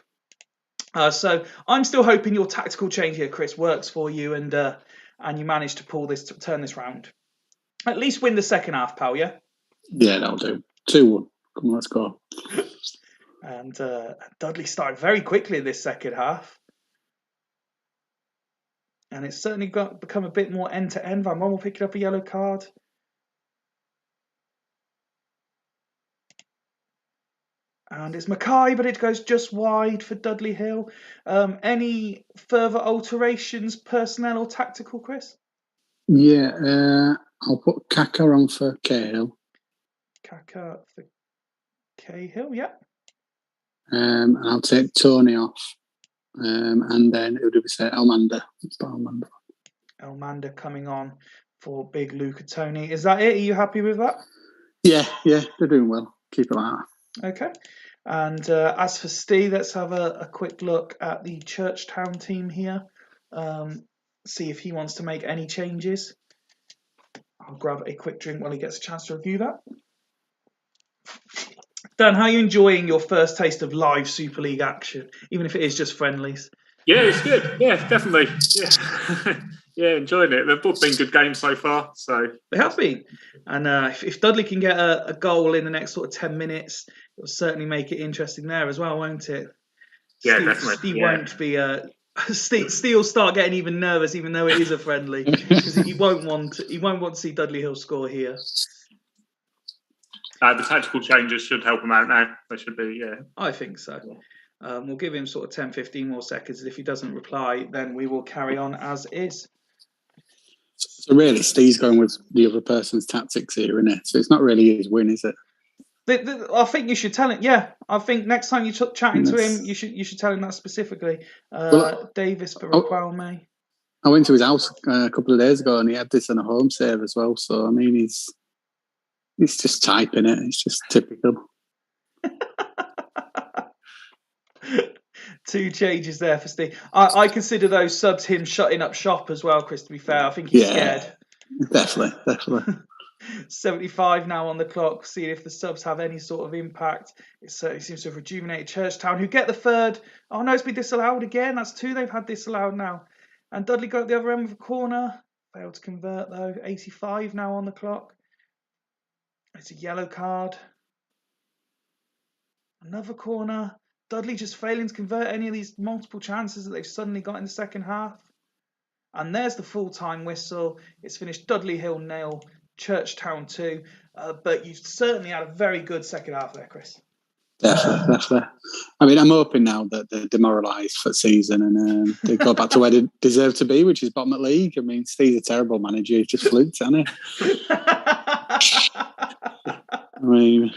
So I'm still hoping your tactical change here, Chris, works for you and you manage to turn this round. At least win the second half, pal, yeah? Yeah, that'll do. 2-1. Come on, let's go. And Dudley started very quickly in this second half. And it's certainly become a bit more end-to-end. Van Bommel picking up a yellow card. And it's Mackay, but it goes just wide for Dudley Hill. Any further alterations, personnel or tactical, Chris? Yeah, I'll put Kaka on for Cahill. Kaka for Cahill, yeah. And I'll take Tony off. And then who do we say? Elmander. Elmander coming on for big Luca Tony. Is that it? Are you happy with that? Yeah, they're doing well. Keep it like that. Okay. And as for Steve, let's have a quick look at the Churchtown team here. See if he wants to make any changes. I'll grab a quick drink while he gets a chance to review that. Dan, how are you enjoying your first taste of live Super League action, even if it is just friendlies? Yeah, it's good. Yeah, definitely. Yeah, yeah, enjoying it. They've both been good games so far. So they have been. And if Dudley can get a goal in the next sort of 10 minutes, it'll certainly make it interesting there as well, won't it? Yeah, definitely. Steve won't be. Steve will start getting even nervous, even though it is a friendly, because he won't want to see Dudley Hill score here. The tactical changes should help him out now. They should be, yeah. I think so. We'll give him sort of 10, 15 more seconds. And if he doesn't reply, then we will carry on as is. So really, Steve's going with the other person's tactics here, isn't it? So it's not really his win, is it? I think you should tell him. Yeah, I think next time you're chatting to him, you should tell him that specifically. Davis for Raquel. I went to his house a couple of days ago, and he had this on a home save as well. So I mean, he's just typing it. It's just typical. 2 changes there for Steve. I consider those subs him shutting up shop as well, Chris, to be fair. I think he's scared. Definitely. 75 now on the clock, seeing if the subs have any sort of impact. It certainly seems to have rejuvenated Churchtown, who get the third. Oh no, it's been disallowed again. That's 2 they've had disallowed now. And Dudley got the other end with a corner. Failed to convert though. 85 now on the clock. It's a yellow card. Another corner. Dudley just failing to convert any of these multiple chances that they've suddenly got in the second half. And there's the full-time whistle. It's finished Dudley Hill 0, Churchtown 2. But you certainly had a very good second half there, Chris. Definitely. I mean, I'm hoping now that they're demoralised for the season and they go back to where they deserve to be, which is bottom of the league. I mean, Steve's a terrible manager. He's just fluked, hasn't he? I mean,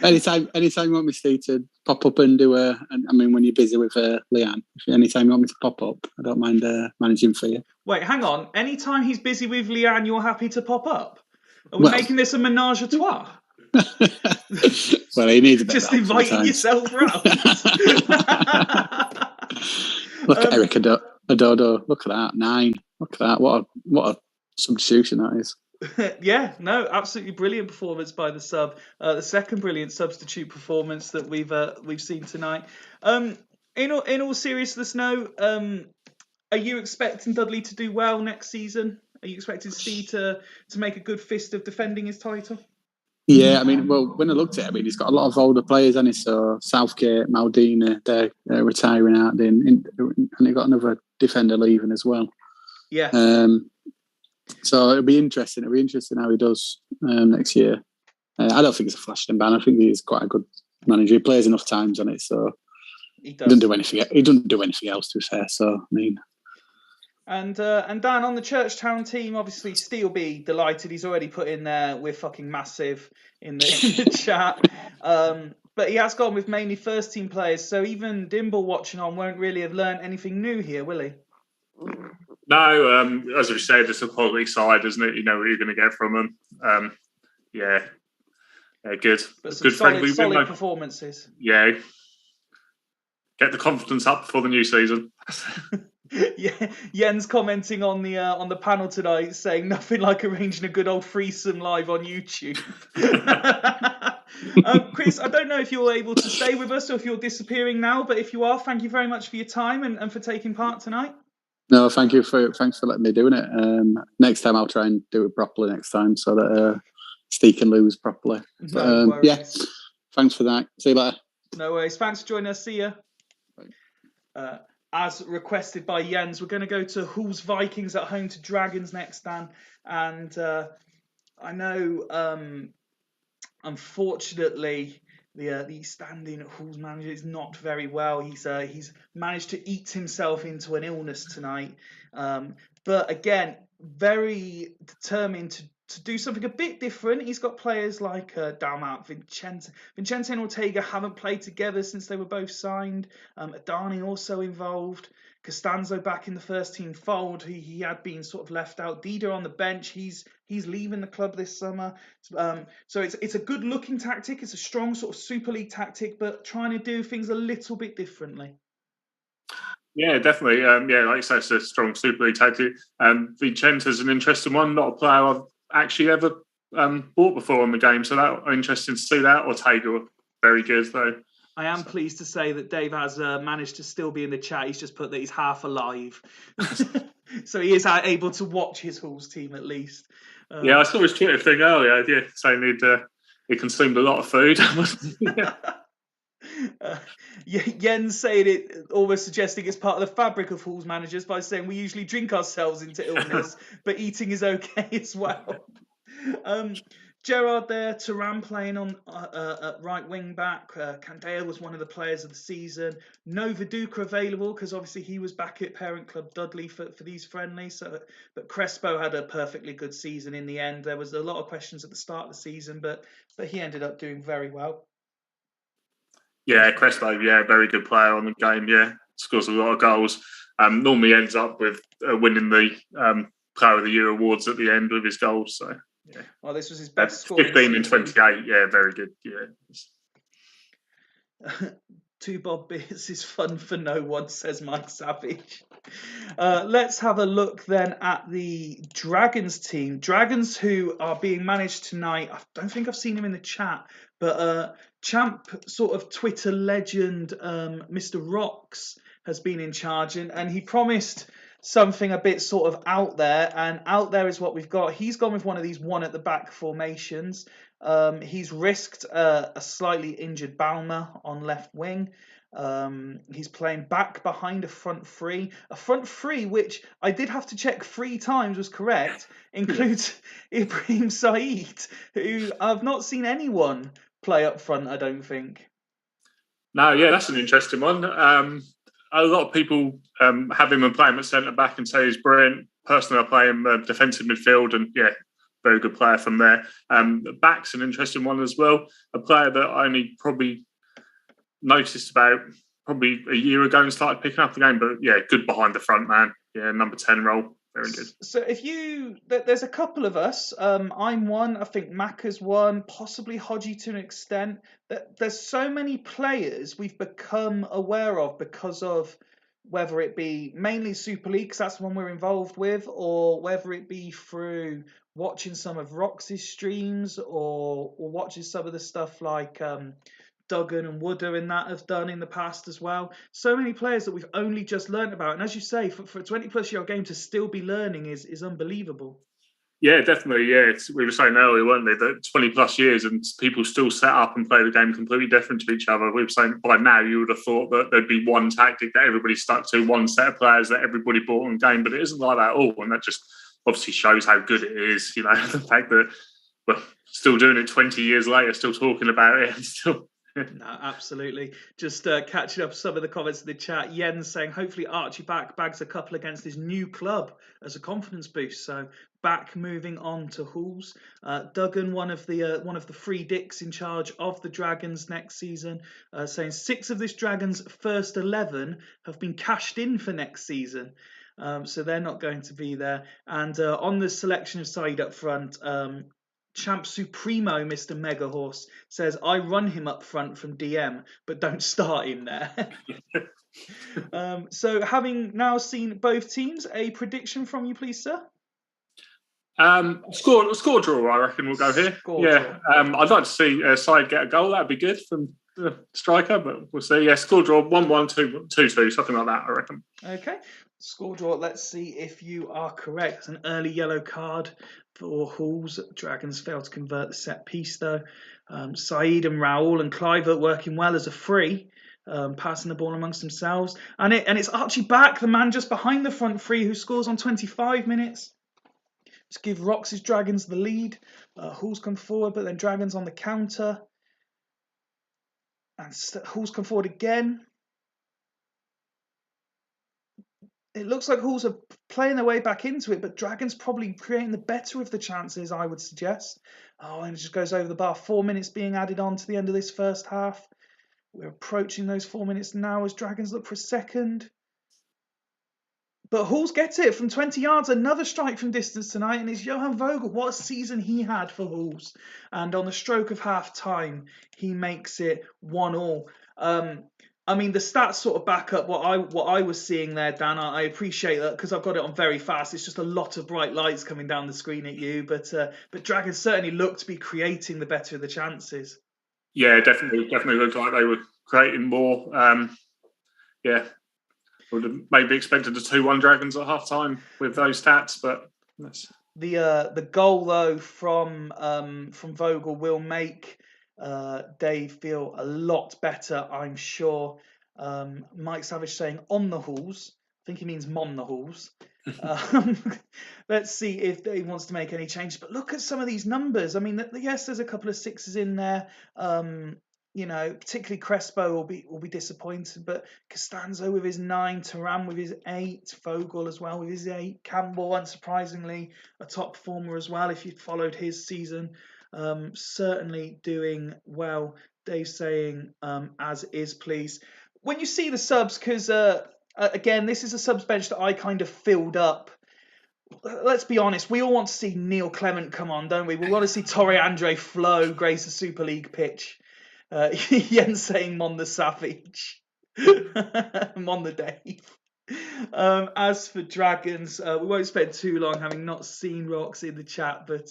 anytime you want me, Steve, to pop up and do when you're busy with Leanne, anytime you want me to pop up, I don't mind managing for you. Wait, hang on. Anytime he's busy with Leanne, you're happy to pop up? Are we making this a menage a trois? Well, he needs a bit just inviting yourself round. Look at Eric Adodo. Look at that, 9. Look at that. What a substitution that is. Yeah, no, absolutely brilliant performance by the sub. The second brilliant substitute performance that we've seen tonight. In all seriousness, are you expecting Dudley to do well next season? Are you expecting Steve to make a good fist of defending his title? Yeah, I mean, well, when I looked at it, he's got a lot of older players, hasn't he? So Southgate, Maldini, they're retiring out, and they've got another defender leaving as well. Yeah. So it'll be interesting. It'll be interesting how he does next year. I don't think it's a flash in the pan. I think he's quite a good manager. He plays enough times on it, so he doesn't do anything. He doesn't do anything else, to be fair. So I mean. And Dan, on the Churchtown team, obviously Steve will be delighted. He's already put in there, we're fucking massive in the chat. But he has gone with mainly first team players, so even Dimble watching on won't really have learned anything new here, will he? No, as we said, it's a quality side, isn't it? You know what you're going to get from them. Yeah, good. But some Good friendly solid win. performances. Yeah. Get the confidence up before the new season. Yeah, Jens commenting on the panel tonight, saying nothing like arranging a good old threesome live on YouTube. Chris, I don't know if you're able to stay with us or if you're disappearing now, but if you are, thank you very much for your time and for taking part tonight. No, thanks for letting me doing it. Next time I'll try and do it properly next time so that Steve can lose properly. No worries. Yeah, thanks for that. See you later. No worries. Thanks for joining us. See ya. As requested by Jens, we're going to go to Hull's Vikings at home to Dragons next, Dan. And I know, unfortunately, the standing Hull's manager is not very well. He's managed to eat himself into an illness tonight. But again, very determined to do something a bit different. He's got players like Dalmau, Vincente and Ortega haven't played together since they were both signed. Adani also involved. Costanzo back in the first team fold. He had been sort of left out. Dida on the bench. He's leaving the club this summer. So it's a good looking tactic. It's a strong sort of Super League tactic, but trying to do things a little bit differently. Yeah, definitely. Yeah, like you say, it's a strong Super League tactic. Vincente's an interesting one. Not a player I've actually ever bought before on the game, so I'm interested to see that. Ortega, very good though. I am pleased to say that Dave has managed to still be in the chat. He's just put that he's half alive. So he is able to watch his Hull's team at least. Yeah, I saw his Twitter thing earlier, saying he consumed a lot of food. Jens saying it, almost suggesting it's part of the fabric of Hull's managers by saying we usually drink ourselves into illness, but eating is okay as well. Gerard there, Turan playing on at right wing back. Candela was one of the players of the season. No Viduka available because obviously he was back at parent club Dudley for these friendlies. But Crespo had a perfectly good season in the end. There was a lot of questions at the start of the season, but he ended up doing very well. Yeah, Crespo, very good player on the game. Yeah, scores a lot of goals. Normally ends up with winning the Player of the Year awards at the end with his goals. So. Yeah. Well, this was his best score. 15 and 28. Yeah, very good. Yeah. Two Bob Beers is fun for no one, says Mike Savage. Let's have a look then at the Dragons team. Dragons who are being managed tonight. I don't think I've seen him in the chat, but Champ sort of Twitter legend, Mr. Rocks, has been in charge, and he promised something a bit sort of out there, and out there is what we've got. He's gone with one of these one at the back formations. He's risked a slightly injured Balmer on left wing. He's playing back behind a front three which I did have to check 3 times was correct, includes Ibrahim Said, who I've not seen anyone play up front, I don't think. No, yeah, that's an interesting one. A lot of people have him and play him at centre back and say he's brilliant. Personally, I play him defensive midfield, and very good player from there. Back's an interesting one as well. A player that I only probably noticed about probably a year ago and started picking up the game, but good behind the front man. Yeah, number 10 role. Very good. So there's a couple of us. I'm one. I think Macca's one. Possibly Hodgie to an extent. There's so many players we've become aware of because of whether it be mainly Super League, because that's the one we're involved with, or whether it be through watching some of Rox's streams or watching some of the stuff like Duggan and Wooder and that have done in the past as well. So many players that we've only just learned about. And as you say, for a 20-plus-year-old game to still be learning is unbelievable. Yeah, definitely. Yeah, we were saying earlier, weren't they, that 20-plus years and people still set up and play the game completely different to each other. We were saying by now you would have thought that there'd be one tactic that everybody stuck to, one set of players that everybody bought on game, but it isn't like that at all. And that just obviously shows how good it is, the fact that we're still doing it 20 years later, still talking about it and still... No, absolutely. Just catching up some of the comments in the chat. Jens saying hopefully Archie bags a couple against his new club as a confidence boost. So back moving on to Hulls. Duggan, one of the 3 dicks in charge of the Dragons next season, saying 6 of this Dragons' first 11 have been cashed in for next season. So they're not going to be there. And on the selection of side up front, Champ Supremo, Mr. Mega Horse, says, I run him up front from DM, but don't start him there. So having now seen both teams, a prediction from you, please, sir? Score draw, I reckon we'll go here. Score draw. I'd like to see Side get a goal. That'd be good from the striker, but we'll see. Yeah, score draw 1-1, 2-2, something like that, I reckon. Okay, score draw. Let's see if you are correct. It's an early yellow card for Halls. Dragons failed to convert the set piece, though. Saeed and Raoul and Clivert working well as a free. Passing the ball amongst themselves. And it's Archie back, the man just behind the front three, who scores on 25 minutes. Just give Rox's Dragons the lead. Halls come forward, but then Dragons on the counter. And Halls come forward again. It looks like Halls are playing their way back into it, but Dragons probably creating the better of the chances, I would suggest. Oh, and it just goes over the bar. 4 minutes being added on to the end of this first half. We're approaching those 4 minutes now as Dragons look for a second. But Halls gets it from 20 yards. Another strike from distance tonight, and it's Johan Vogel. What a season he had for Halls. And on the stroke of half time, he makes it 1-1. I mean, the stats sort of back up what I was seeing there, Dan. I appreciate that because I've got it on very fast. It's just a lot of bright lights coming down the screen at you. But Dragons certainly look to be creating the better of the chances. Yeah, definitely looked like they were creating more. Would have maybe expected the 2-1 Dragons at half time with those stats, but the goal though from Vogel will make Dave feel a lot better, I'm sure. Mike Savage saying on the Halls. I think he means mon the Halls. Let's see if Dave wants to make any changes. But look at some of these numbers. I mean, yes, there's a couple of sixes in there. Particularly Crespo will be disappointed, but Costanzo with his 9, Turan with his 8, Vogel as well with his 8, Campbell, unsurprisingly, a top performer as well if you'd followed his season. Certainly doing well. Dave saying, as is, please. When you see the subs, because again, this is a subs bench that I kind of filled up. Let's be honest, we all want to see Neil Clement come on, don't we? We want to see Torre Andre Flo grace the Super League pitch. Jens saying Mon the Savage. Mon the Dave. As for Dragons, we won't spend too long having not seen Rox in the chat, but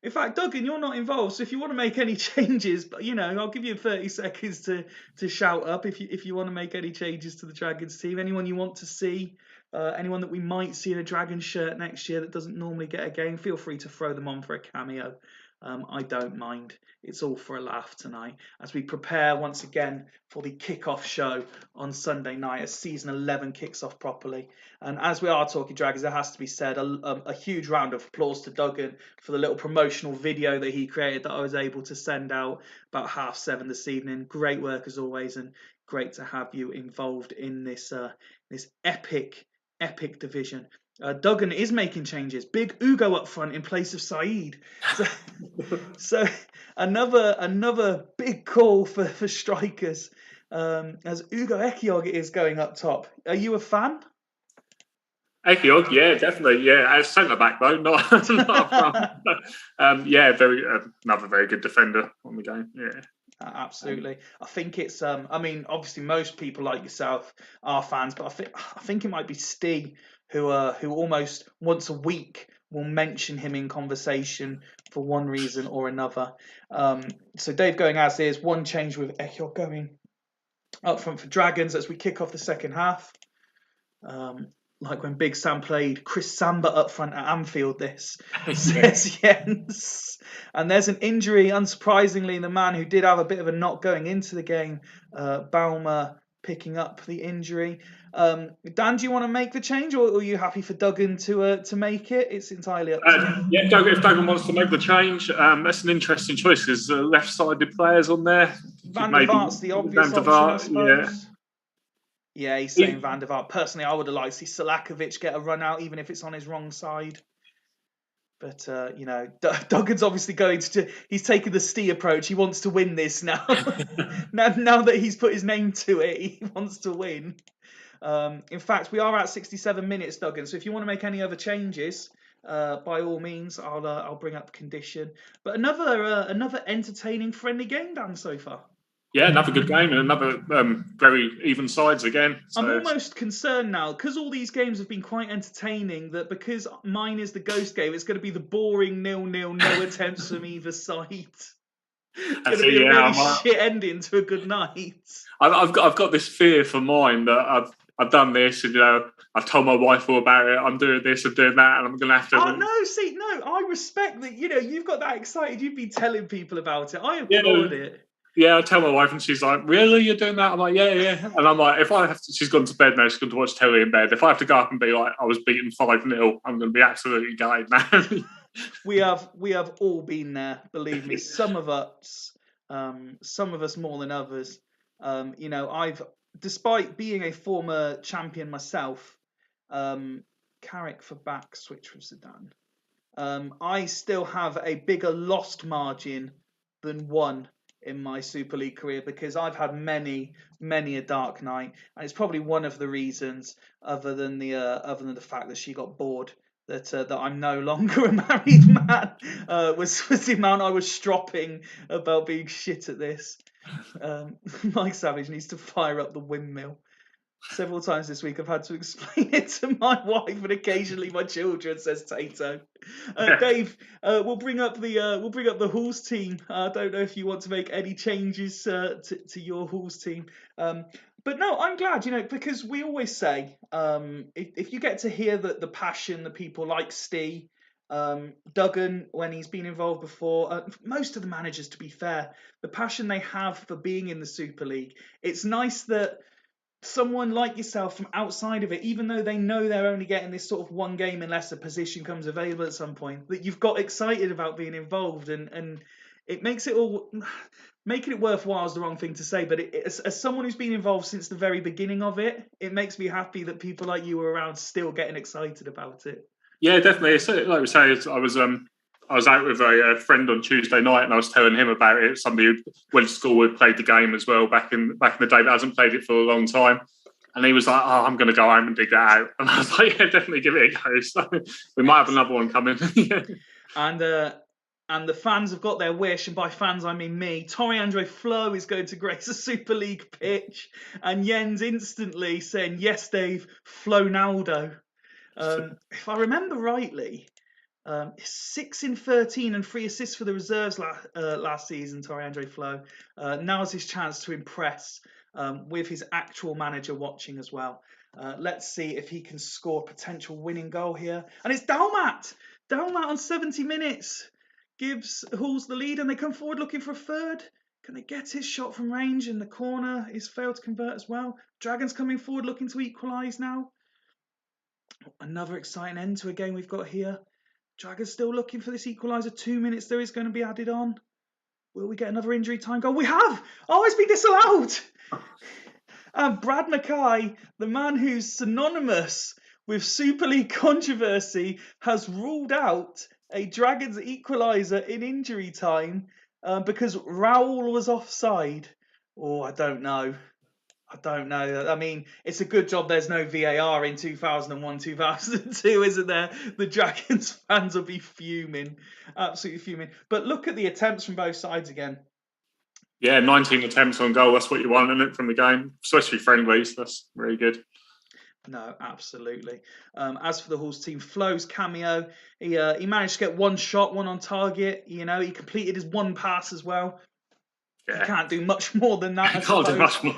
in fact, Duggan, you're not involved, so if you want to make any changes, but I'll give you 30 seconds to shout up if you want to make any changes to the Dragons team. Anyone you want to see, anyone that we might see in a Dragons shirt next year that doesn't normally get a game, feel free to throw them on for a cameo. I don't mind. It's all for a laugh tonight as we prepare once again for the kickoff show on Sunday night as season 11 kicks off properly. And as we are talking Dragons, there has to be said a huge round of applause to Duggan for the little promotional video that he created that I was able to send out about 7:30 this evening. Great work as always, and great to have you involved in this epic division. Duggan is making changes. Big Ugo up front in place of Saeed. So another big call for strikers as Ugo Ekiog is going up top. Are you a fan? Ekiog, yeah, definitely, yeah. As centre back though, not a fan. Another very good defender on the game. Yeah. Absolutely. I think it's obviously most people like yourself are fans, but I think it might be Steve who almost once a week will mention him in conversation for one reason or another. So Dave going as is, one change with Ekiog going up front for Dragons as we kick off the second half. Like when Big Sam played Chris Samba up front at Anfield, this says Jens. And there's an injury, unsurprisingly, the man who did have a bit of a knock going into the game, Baumer, picking up the injury. Dan, do you want to make the change, or are you happy for Duggan to make it? It's entirely up to you. Yeah, if Duggan wants to make the change, that's an interesting choice because left-sided players on there. Van der Vaart's the obvious option, I suppose. Yeah, he's saying Van der Vaart. Personally, I would have liked to see Selakovic get a run out, even if it's on his wrong side. But, Duggan's obviously he's taken the Stee approach. He wants to win this now. now that he's put his name to it, he wants to win. In fact, we are at 67 minutes, Duggan. So if you want to make any other changes, by all means, I'll bring up condition. But another entertaining, friendly game, Dan, so far. Yeah, another good game and another very even sides again. So I'm almost concerned now, because all these games have been quite entertaining, that because mine is the ghost game, it's going to be the boring 0-0, no attempts from either side. It's going to be a really shit ending to a good night. I've got this fear for mine that I've done this, and I've told my wife all about it. I'm doing this, I'm doing that, and I'm going to have to. Oh no! I respect that. You've got that excited. You've been telling people about it. I applaud it. Yeah, I tell my wife, and she's like, "Really, you're doing that?" I'm like, "Yeah." And I'm like, she's gone to bed now. She's gone to watch telly in bed. If I have to go up and be like, "I was beaten 5-0," I'm going to be absolutely gutted, man. We have all been there. Believe me. Some of us more than others. I've, despite being a former champion myself, Carrick for back, switch from Zidane. I still have a bigger lost margin than won in my Super League career, because I've had many a dark night, and it's probably one of the reasons, other than the fact that she got bored, that I'm no longer a married man, was the amount I was stropping about being shit at this. Mike Savage needs to fire up the windmill. Several times this week I've had to explain it to my wife, and occasionally my children, says Tato. Dave, we'll bring up the Halls team. I don't know if you want to make any changes to your Halls team. But no, I'm glad, because we always say, if you get to hear the passion, the people like Steve, Duggan, when he's been involved before, most of the managers, to be fair, the passion they have for being in the Super League, it's nice that someone like yourself from outside of it, even though they know they're only getting this sort of one game unless a position comes available at some point, that you've got excited about being involved, and it makes it all, making it worthwhile is the wrong thing to say, but as someone who's been involved since the very beginning of it, it makes me happy that people like you are around still getting excited about it. Yeah, definitely. So, like we say, I was out with a friend on Tuesday night, and I was telling him about it. Somebody who went to school with, played the game as well back in the day, but hasn't played it for a long time. And he was like, "Oh, I'm going to go home and dig that out." And I was like, "Yeah, definitely give it a go." So we might have another one coming. And the fans have got their wish, and by fans I mean me. Toriandre Flo is going to grace a Super League pitch, and Jens instantly saying, "Yes, Dave, Flonaldo." If I remember rightly, 6 in 13 and 3 assists for the reserves last season, Toriandre Flo. Now's his chance to impress with his actual manager watching as well. Let's see if he can score a potential winning goal here. And it's Dalmat! Dalmat on 70 minutes gives Halls the lead, and they come forward looking for a third. Can they get his shot from range? And the corner is failed to convert as well. Dragons coming forward looking to equalise now. Another exciting end to a game we've got here. Dragons still looking for this equaliser. 2 minutes there is going to be added on. Will we get another injury time goal? We have! Oh, it's been disallowed! And Brad Mackay, the man who's synonymous with Super League controversy, has ruled out a Dragons equaliser in injury time because Raul was offside. Oh, I don't know. I mean, it's a good job there's no VAR in 2001, 2002, isn't there? The Dragons fans will be fuming, absolutely fuming. But look at the attempts from both sides again. Yeah, 19 attempts on goal. That's what you want, isn't it, from the game? Especially friendlies. That's really good. No, absolutely. As for the Halls team, Flo's cameo, he managed to get one shot, one on target. He completed his one pass as well. Yeah. He can't do much more than that. He can't do much more.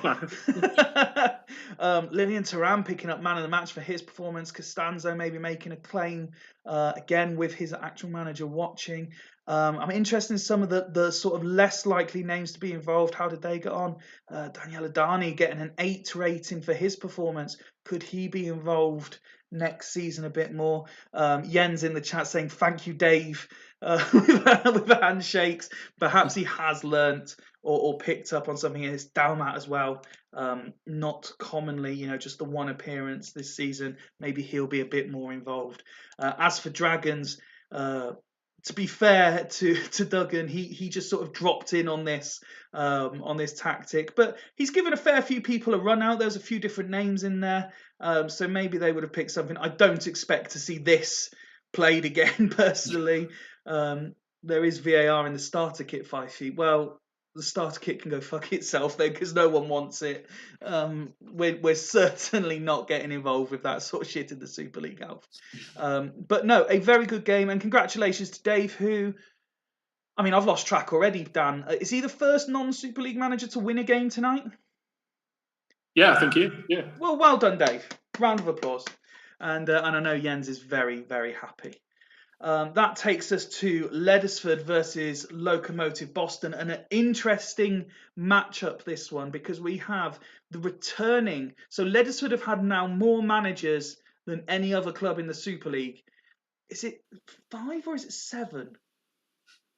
Lillian Thuram picking up man of the match for his performance. Costanzo maybe making a claim again with his actual manager watching. I'm interested in some of the sort of less likely names to be involved. How did they get on? Daniel Adani getting an 8 rating for his performance. Could he be involved next season a bit more? Jens in the chat saying thank you, Dave, with handshakes. Perhaps he has learnt or picked up on something. It's Dalmat as well. Not commonly, just the one appearance this season. Maybe he'll be a bit more involved. As for Dragons, to be fair to Duggan, he just sort of dropped in on this tactic, but he's given a fair few people a run out. There's a few different names in there, so maybe they would have picked something. I don't expect to see this played again, personally. There is VAR in the starter kit, Fifey. Well, the starter kit can go fuck itself then, because no one wants it. We're certainly not getting involved with that sort of shit in the Super League, Alf. But no, a very good game, and congratulations to Dave, who, I mean, I've lost track already, Dan. Is he the first non-Super League manager to win a game tonight? Yeah, I think he is. Yeah. Well done, Dave. Round of applause. And I know Jens is very, very happy. That takes us to Leddersford versus Lokomotiv Boston, and an interesting matchup, this one, because we have the returning. So Leddersford have had now more managers than any other club in the Super League. Is it 5 or is it 7?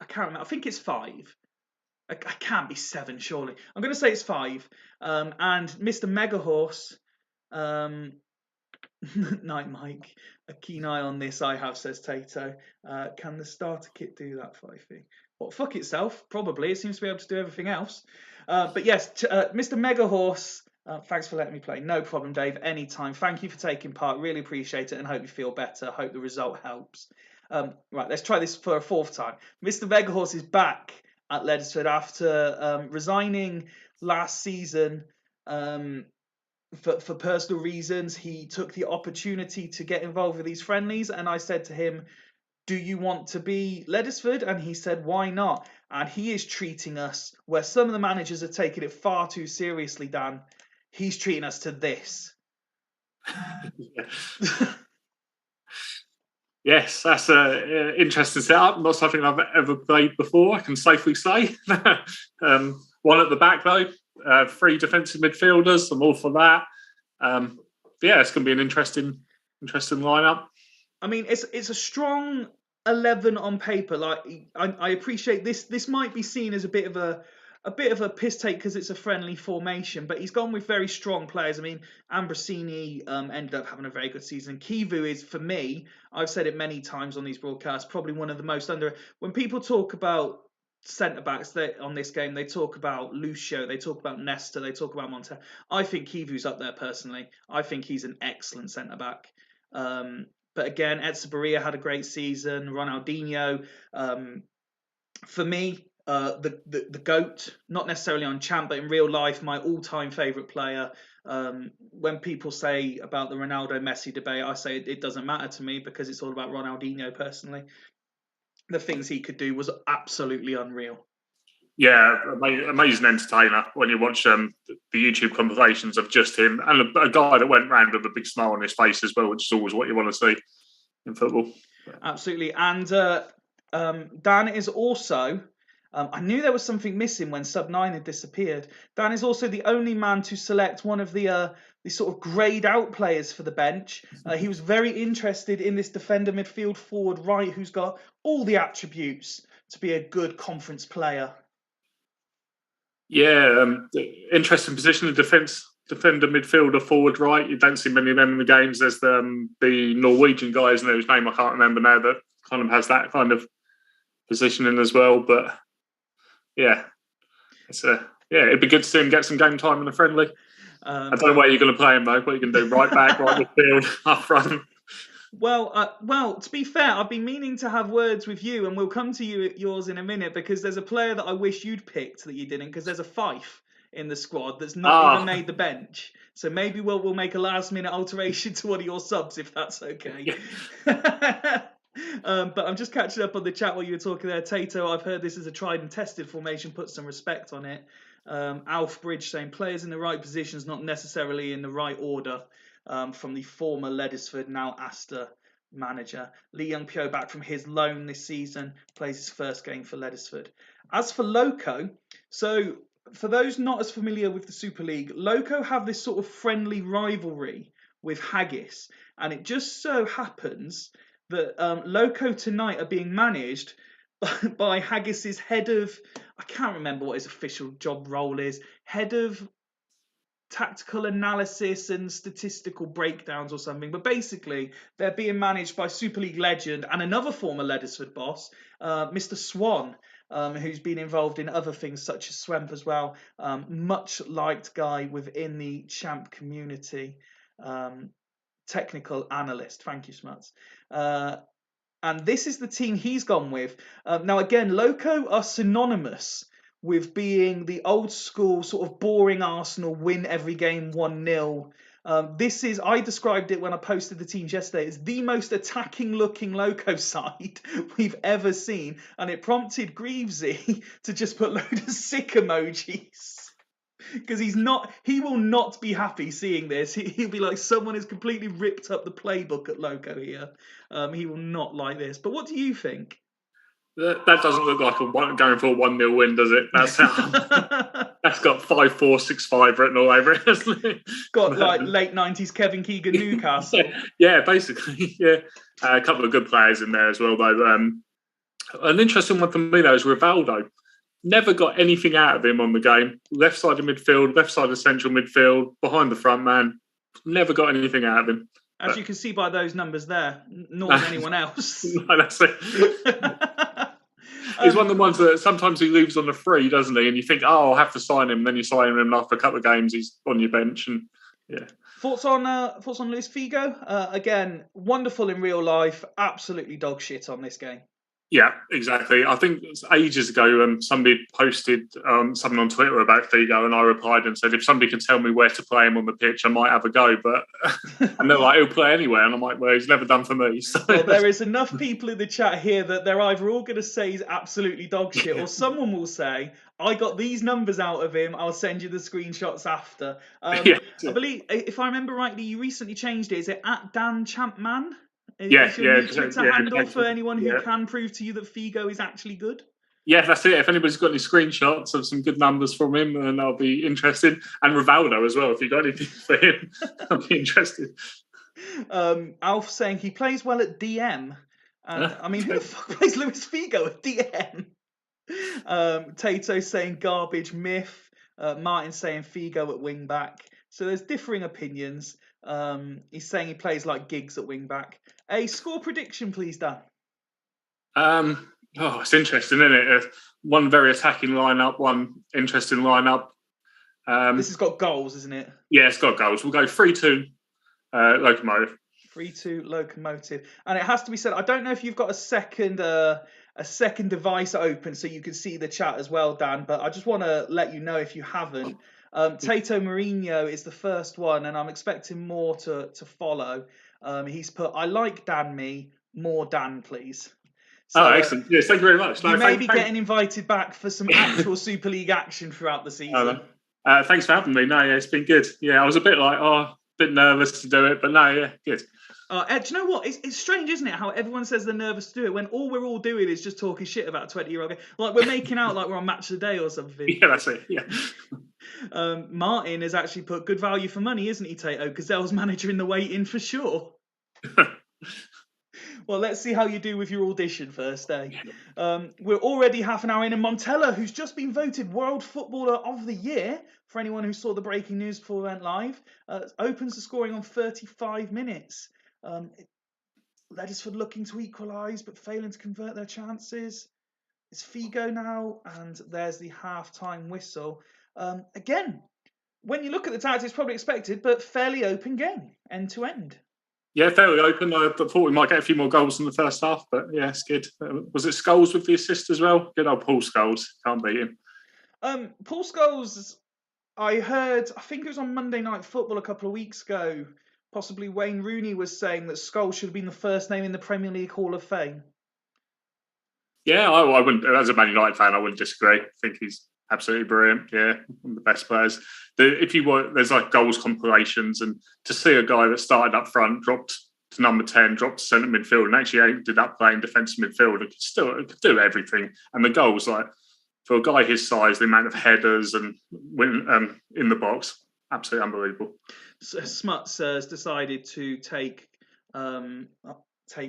I can't remember. I think it's 5. I can't be 7, surely. I'm going to say it's 5. And Mr. Megahorse, night Mike, a keen eye on this I have, says Tato. Can the starter kit do that, Fifey? Well, fuck itself, probably. It seems to be able to do everything else. But yes, Mr. Megahorse, thanks for letting me play. No problem, Dave, anytime. Thank you for taking part. Really appreciate it, and hope you feel better. Hope the result helps. Right, let's try this for a 4th time. Mr. Megahorse is back at Leddersford after resigning last season. For personal reasons, he took the opportunity to get involved with these friendlies, and I said to him, do you want to be Leddersford? And he said, why not? And he is treating us, where some of the managers are taking it far too seriously, Dan, he's treating us to this. Yes, that's an interesting setup. Not something I've ever played before, I can safely say. One at the back, though. 3 defensive midfielders. I'm all for that. Yeah, it's going to be an interesting lineup. I mean, it's a strong 11 on paper. Like, I appreciate this. This might be seen as a bit of a piss take because it's a friendly formation, but he's gone with very strong players. I mean, Ambrosini ended up having a very good season. Kivu is, for me, I've said it many times on these broadcasts, probably one of the most under. When people talk about centre backs on this game, they talk about Lucio, they talk about Nesta, they talk about Monte. I think Kivu's up there personally. I think he's an excellent centre back. But again, Etsabaria had a great season. Ronaldinho, for me, the GOAT, not necessarily on Champ, but in real life, my all-time favourite player. When people say about the Ronaldo-Messi debate, I say it doesn't matter to me because it's all about Ronaldinho personally. The things he could do was absolutely unreal. Yeah, amazing entertainer when you watch the YouTube conversations of just him, and a guy that went round with a big smile on his face as well, which is always what you want to see in football. Absolutely. And Dan is also, I knew there was something missing when Sub 9 had disappeared. Dan is also the only man to select one of the sort of greyed out players for the bench. He was very interested in this defender, midfield, forward, right, who's got all the attributes to be a good conference player. Yeah, interesting position of defence. Defender, midfielder, forward, right. You don't see many of them in the games. There's the Norwegian guy, isn't there, whose name I can't remember now, that kind of has that kind of positioning as well. But yeah, it'd be good to see him get some game time in a friendly. I don't know where you're going to play him though. What you can do, right back, right midfield, up front. Well, to be fair, I've been meaning to have words with you, and we'll come to yours in a minute, because there's a player that I wish you'd picked that you didn't, because there's a Fife in the squad that's not even made the bench. So maybe we'll make a last-minute alteration to one of your subs, if that's okay. Yeah. But I'm just catching up on the chat while you were talking there. Tato, I've heard this is a tried and tested formation. Put some respect on it. Alf Bridge saying players in the right positions, not necessarily in the right order. From the former Leddersford, now Astor manager. Lee Young Pyo, back from his loan this season, plays his first game for Leddersford. As for Loco, so for those not as familiar with the Super League, Loco have this sort of friendly rivalry with Haggis, and it just so happens that Loco tonight are being managed by Haggis's head of, I can't remember what his official job role is, head of tactical analysis and statistical breakdowns or something, but basically they're being managed by Super League legend and another former Leddersford boss, Mr. Swan, who's been involved in other things such as Swemp as well. Much liked guy within the Champ community. Technical analyst. Thank you, Smuts. And this is the team he's gone with. Now, again, Loco are synonymous with being the old school, sort of boring Arsenal, win every game 1-0. I described it when I posted the teams yesterday, as the most attacking looking Loco side we've ever seen. And it prompted Greavesy to just put load of sick emojis. Because he will not be happy seeing this. He'll be like, someone has completely ripped up the playbook at Loco here. He will not like this. But what do you think? That doesn't look like going for a 1-0 win, does it? That's got 5-4-6-5 written all over it, hasn't it? Got like late 90s Kevin Keegan Newcastle. Yeah, basically. Yeah, a couple of good players in there as well, though. An interesting one for me though is Rivaldo. Never got anything out of him on the game. Left side of midfield, left side of central midfield, behind the front man. Never got anything out of him. As you can see by those numbers there, nor anyone else. No, that's it. He's one of the ones that sometimes he leaves on the free, doesn't he? And you think, oh, I'll have to sign him. And then you sign him after a couple of games, he's on your bench. And yeah. Thoughts on Luis Figo? Again, wonderful in real life. Absolutely dog shit on this game. Yeah, exactly. I think ages ago, somebody posted something on Twitter about Figo, and I replied and said, if somebody can tell me where to play him on the pitch, I might have a go. But and they're like, he'll play anywhere, and I'm like, well, he's never done for me. So. Well, there is enough people in the chat here that they're either all going to say he's absolutely dog shit, or someone will say, I got these numbers out of him. I'll send you the screenshots after. I believe, if I remember rightly, you recently changed it. Is it at Dan Champman? Twitter handle for anyone who can prove to you that Figo is actually good? Yeah, that's it. If anybody's got any screenshots of some good numbers from him, then I'll be interested. And Rivaldo as well, if you've got anything for him, I'll be interested. Alf saying he plays well at DM. And I mean, who the fuck plays Luis Figo at DM? Tato saying garbage myth. Martin saying Figo at wing back. So there's differing opinions. He's saying he plays like Giggs at wing back. A score prediction, please, Dan. It's interesting, isn't it? One very attacking lineup, one interesting lineup. This has got goals, isn't it? Yeah, it's got goals. We'll go 3-2 Locomotive. 3-2 Locomotive. And it has to be said, I don't know if you've got a second device open so you can see the chat as well, Dan, but I just want to let you know if you haven't. Tato Mourinho is the first one, and I'm expecting more to follow. He's put, I like Dan me, more Dan, please. So, excellent. Yes, thank you very much. You may be getting invited back for some actual Super League action throughout the season. Thanks for having me. No, yeah, it's been good. Yeah, I was a bit nervous to do it, but no, yeah, good. Do you know what? It's strange, isn't it? How everyone says they're nervous to do it when all we're all doing is just talking shit about a 20-year-old game. Like we're making out like we're on Match of the Day or something. Yeah, that's it. Yeah. Martin has actually put good value for money, isn't he, Tato? Gazelle's manager in the waiting for sure. Well, let's see how you do with your audition first, eh? We're already half an hour in, and Montella, who's just been voted World Footballer of the Year, for anyone who saw the breaking news before we went live, opens the scoring on 35 minutes. Ledesford looking to equalise, but failing to convert their chances. It's Figo now, and there's the half-time whistle. Again, when you look at the tactics, it's probably expected, but fairly open game, end to end. Yeah, fairly open. I thought we might get a few more goals in the first half, but yeah, it's good. Was it Scholes with the assist as well? Good old Paul Scholes. Can't beat him. Paul Scholes, I think it was on Monday Night Football a couple of weeks ago, possibly Wayne Rooney was saying that Scholes should have been the first name in the Premier League Hall of Fame. Yeah, I wouldn't. As a Man United fan, I wouldn't disagree. I think he's absolutely brilliant. Yeah, one of the best players. There's like goals compilations, and to see a guy that started up front, dropped to number 10, dropped to centre midfield, and actually ended up playing defensive midfield, and could do everything. And the goals, like for a guy his size, the amount of headers and in the box, absolutely unbelievable. Smuts has decided to take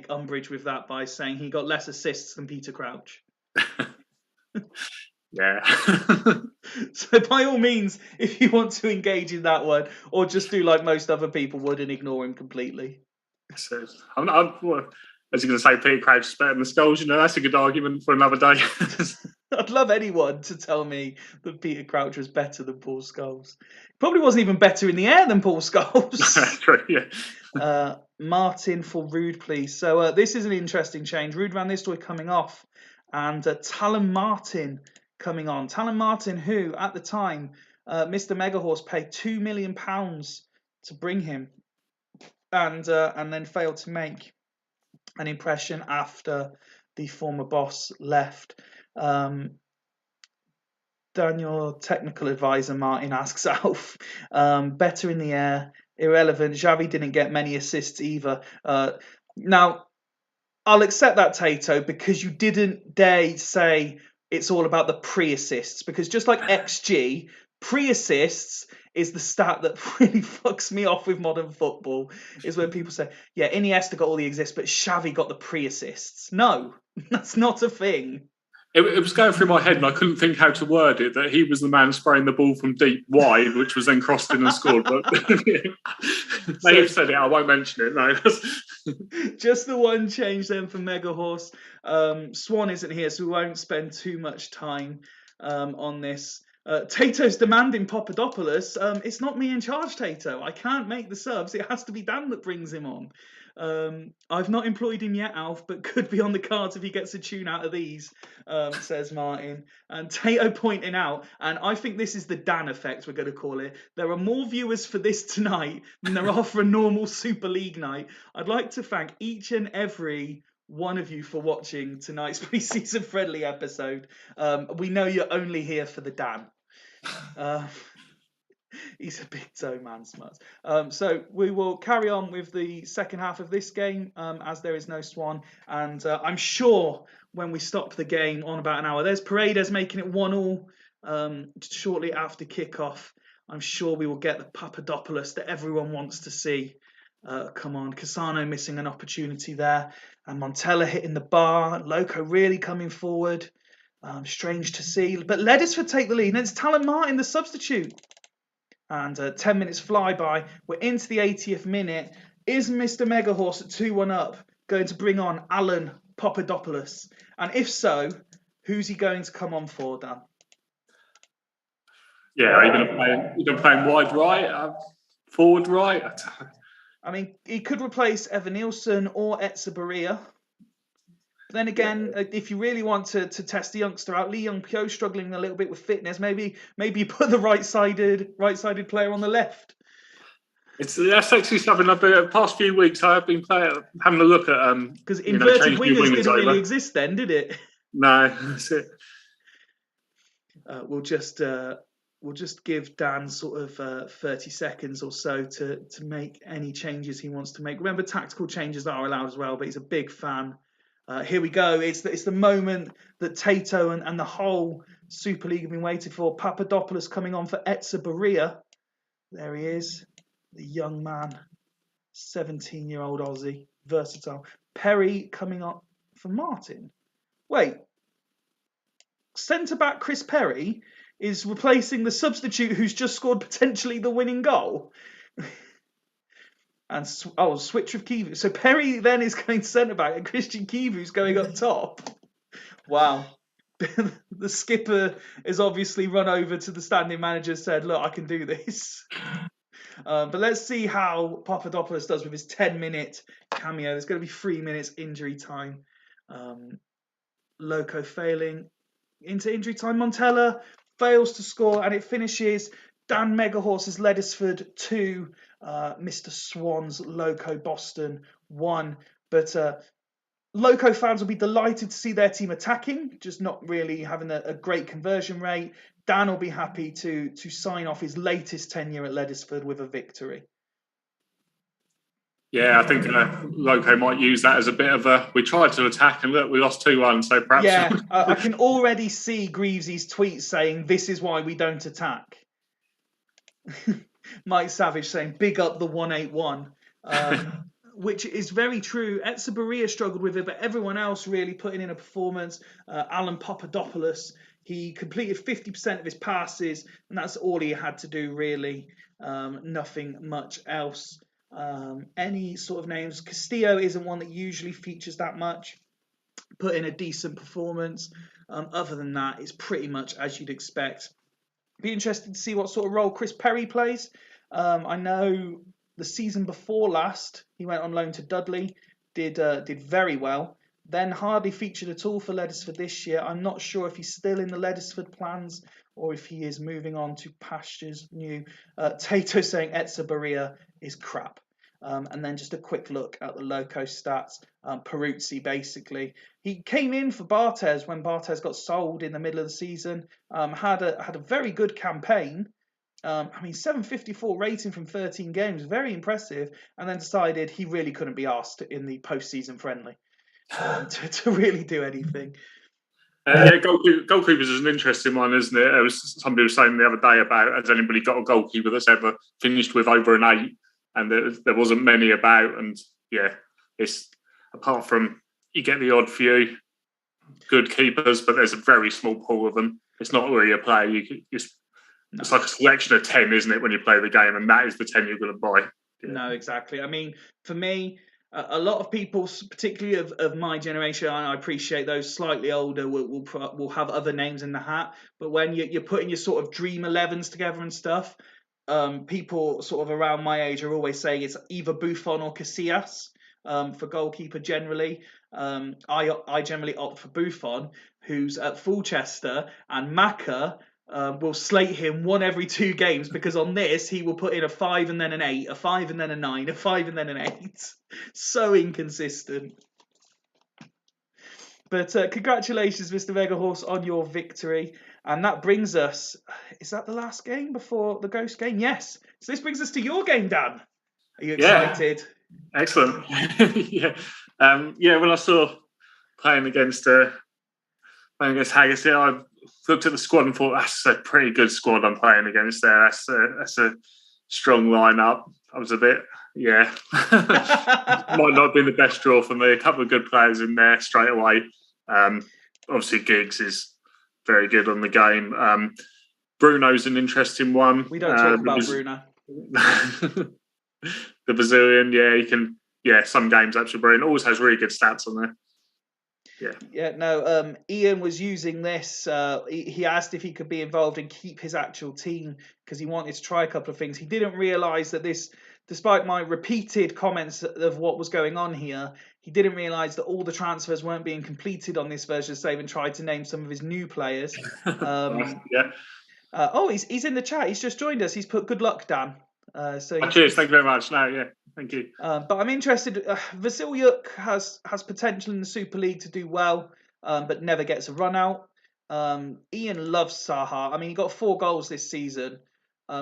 umbrage with that by saying he got less assists than Peter Crouch. Yeah. So by all means, if you want to engage in that one, or just do like most other people would and ignore him completely. So, as you're going to say, Peter Crouch is better than Scholes, that's a good argument for another day. I'd love anyone to tell me that Peter Crouch was better than Paul Scholes. Probably wasn't even better in the air than Paul Scholes. True, yeah. Martin for Rude, please. So this is an interesting change. Rude Van Nistelrooy coming off, and Talon Martin coming on. Talon Martin, who at the time Mr. Megahorse paid £2 million to bring him, and then failed to make an impression after the former boss left. Daniel, technical advisor Martin asks Alf, better in the air, irrelevant. Xavi didn't get many assists either. Now, I'll accept that, Tato, because you didn't dare say it's all about the pre-assists, because just like XG, pre-assists is the stat that really fucks me off with modern football, is when people say, yeah, Iniesta got all the assists, but Xavi got the pre-assists. No, that's not a thing. It was going through my head and I couldn't think how to word it, that he was the man spraying the ball from deep wide, which was then crossed in and scored. But they've said it, I won't mention it. No. Just the one change then for Megahorse. Swan isn't here, so we won't spend too much time on this. Tato's demanding Papadopoulos. It's not me in charge, Tato. I can't make the subs. It has to be Dan that brings him on. I've not employed him yet, Alf, but could be on the cards if he gets a tune out of these, says Martin. And Tato pointing out, and I think this is the Dan effect, we're going to call it. There are more viewers for this tonight than there are for a normal Super League night. I'd like to thank each and every one of you for watching tonight's pre-season friendly episode. We know you're only here for the Dan. He's a big toe man, Smuts. So we will carry on with the second half of this game as there is no Swan. And I'm sure when we stop the game on about an hour, there's Paredes making it 1-1 shortly after kickoff. I'm sure we will get the Papadopoulos that everyone wants to see. Come on, Cassano missing an opportunity there. And Montella hitting the bar. Loco really coming forward. Strange to see. But Ledisford take the lead. And it's Talon Martin, the substitute. And 10 minutes fly by. We're into the 80th minute. Is Mr. Megahorse at 2-1 up going to bring on Alan Papadopoulos? And if so, who's he going to come on for, Dan? Yeah, are you going to play him wide right, forward right? I mean, he could replace Evan Nielsen or Etsabaria. But then again, if you really want to test the youngster out, Lee Young Pyo struggling a little bit with fitness. Maybe you put the right-sided player on the left. That's actually something I've been the past few weeks. I've been having a look at because inverted wingers didn't really exist then, did it? No, that's it. We'll just give Dan sort of 30 seconds or so to make any changes he wants to make. Remember, tactical changes are allowed as well, but he's a big fan. Here we go. It's the moment that Tato and the whole Super League have been waiting for. Papadopoulos coming on for Etsabaria. There he is, the young man, 17-year-old Aussie, versatile. Perry coming up for Martin. Wait, centre-back Chris Perry is replacing the substitute who's just scored potentially the winning goal. And switch with Kivu. So Perry then is going centre-back and Christian Kivu's going up top. Wow. The skipper has obviously run over to the standing manager and said, look, I can do this. But let's see how Papadopoulos does with his 10-minute cameo. There's going to be 3 minutes injury time. Loco failing into injury time. Montella fails to score, and it finishes Dan Megahorse's Ledisford 2, Mr. Swan's Loco Boston 1. But Loco fans will be delighted to see their team attacking, just not really having a great conversion rate. Dan will be happy to sign off his latest tenure at Ledisford with a victory. Yeah, I think Loco might use that as a bit of we tried to attack and look, we lost 2-1, so perhaps... Yeah, I can already see Greavesy's tweet saying, this is why we don't attack. Mike Savage saying, big up the 181, which is very true. Etsabaria struggled with it, but everyone else really putting in a performance. Alan Papadopoulos, he completed 50% of his passes, and that's all he had to do, really. Nothing much else. Any sort of names. Castillo isn't one that usually features that much. Put in a decent performance. Other than that, it's pretty much as you'd expect. Be interested to see what sort of role Chris Perry plays. I know the season before last, he went on loan to Dudley, did very well. Then hardly featured at all for Leddersford this year. I'm not sure if he's still in the Leddersford plans or if he is moving on to pastures new. Tato saying Etsa Baria is crap. And then just a quick look at the Loco stats. Peruzzi, basically. He came in for Barthez when Barthez got sold in the middle of the season. Had a very good campaign. 754 rating from 13 games, very impressive. And then decided he really couldn't be asked in the post-season friendly to really do anything. Goalkeepers is an interesting one, isn't it? Somebody was saying the other day about, has anybody got a goalkeeper that's ever finished with over an 8? And there wasn't many about. And yeah, it's apart from you get the odd few good keepers, but there's a very small pool of them. It's not really a play. It's like a selection of 10, isn't it, when you play the game? And that is the 10 you're going to buy. Yeah. No, exactly. I mean, for me, a lot of people, particularly of my generation, and I appreciate those slightly older, will have other names in the hat. But when you're putting your sort of dream 11s together and stuff, people sort of around my age are always saying it's either Buffon or Casillas for goalkeeper generally. I generally opt for Buffon, who's at Fulchester, and Maka will slate him one every 2 games because on this he will put in a 5 and then an 8, a 5 and then a 9, a 5 and then an 8. So inconsistent. But congratulations, Mr. Megahorse, on your victory. And that brings us, is that the last game before the Ghost game? Yes. So this brings us to your game, Dan. Are you excited? Yeah. Excellent. Yeah. When I saw playing against Haggis, I looked at the squad and thought, that's a pretty good squad I'm playing against there. That's a strong lineup. I was a bit, might not have been the best draw for me. A couple of good players in there straight away. Obviously, Giggs is very good on the game. Bruno's an interesting one. We don't talk about Bruno. The Brazilian, he can. Yeah, some games actually brilliant. Always has really good stats on there. Ian was using this. He asked if he could be involved and keep his actual team because he wanted to try a couple of things. He didn't realise that this, despite my repeated comments of what was going on here, he didn't realise that all the transfers weren't being completed on this version of Save and tried to name some of his new players. He's in the chat. He's just joined us. He's put good luck, Dan. Cheers. Thank you very much. Thank you. But I'm interested. Vasilyuk has potential in the Super League to do well, but never gets a run out. Ian loves Saha. I mean, he got 4 goals this season,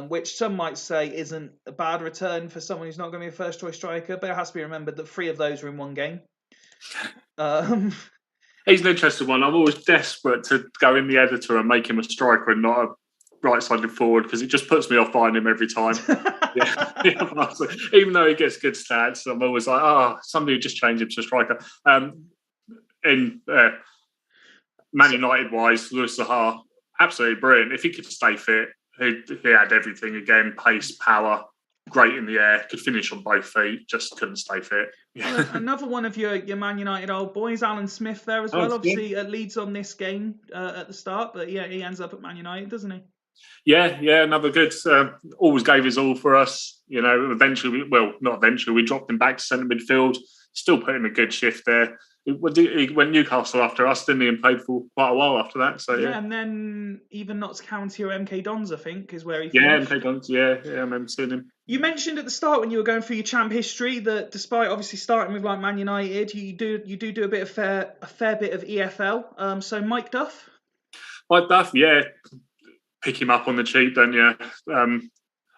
which some might say isn't a bad return for someone who's not going to be a first choice striker. But it has to be remembered that 3 of those were in 1 game. He's an interesting one. I'm always desperate to go in the editor and make him a striker and not a right-sided forward because it just puts me off buying him every time. Even though he gets good stats, I'm always like, somebody would just change him to a striker. In Man United-wise, Lewis Zaha, absolutely brilliant. If he could stay fit, he had everything again, pace, power, great in the air, could finish on both feet, just couldn't stay fit. Another one of your Man United old boys, Alan Smith there as well. Obviously, leads on this game at the start, but he ends up at Man United, doesn't he? Yeah, another good. Always gave his all for us. Eventually, we dropped him back to centre midfield. Still put in a good shift there. He went Newcastle after us, didn't he, and played for quite a while after that. So yeah, and then even Notts County or MK Dons, I think, is where he finished. MK Dons. Yeah, I remember seeing him. You mentioned at the start when you were going through your champ history that despite obviously starting with like Man United, you do a fair bit of EFL. So Mike Duff. Yeah. Pick him up on the cheap, don't you?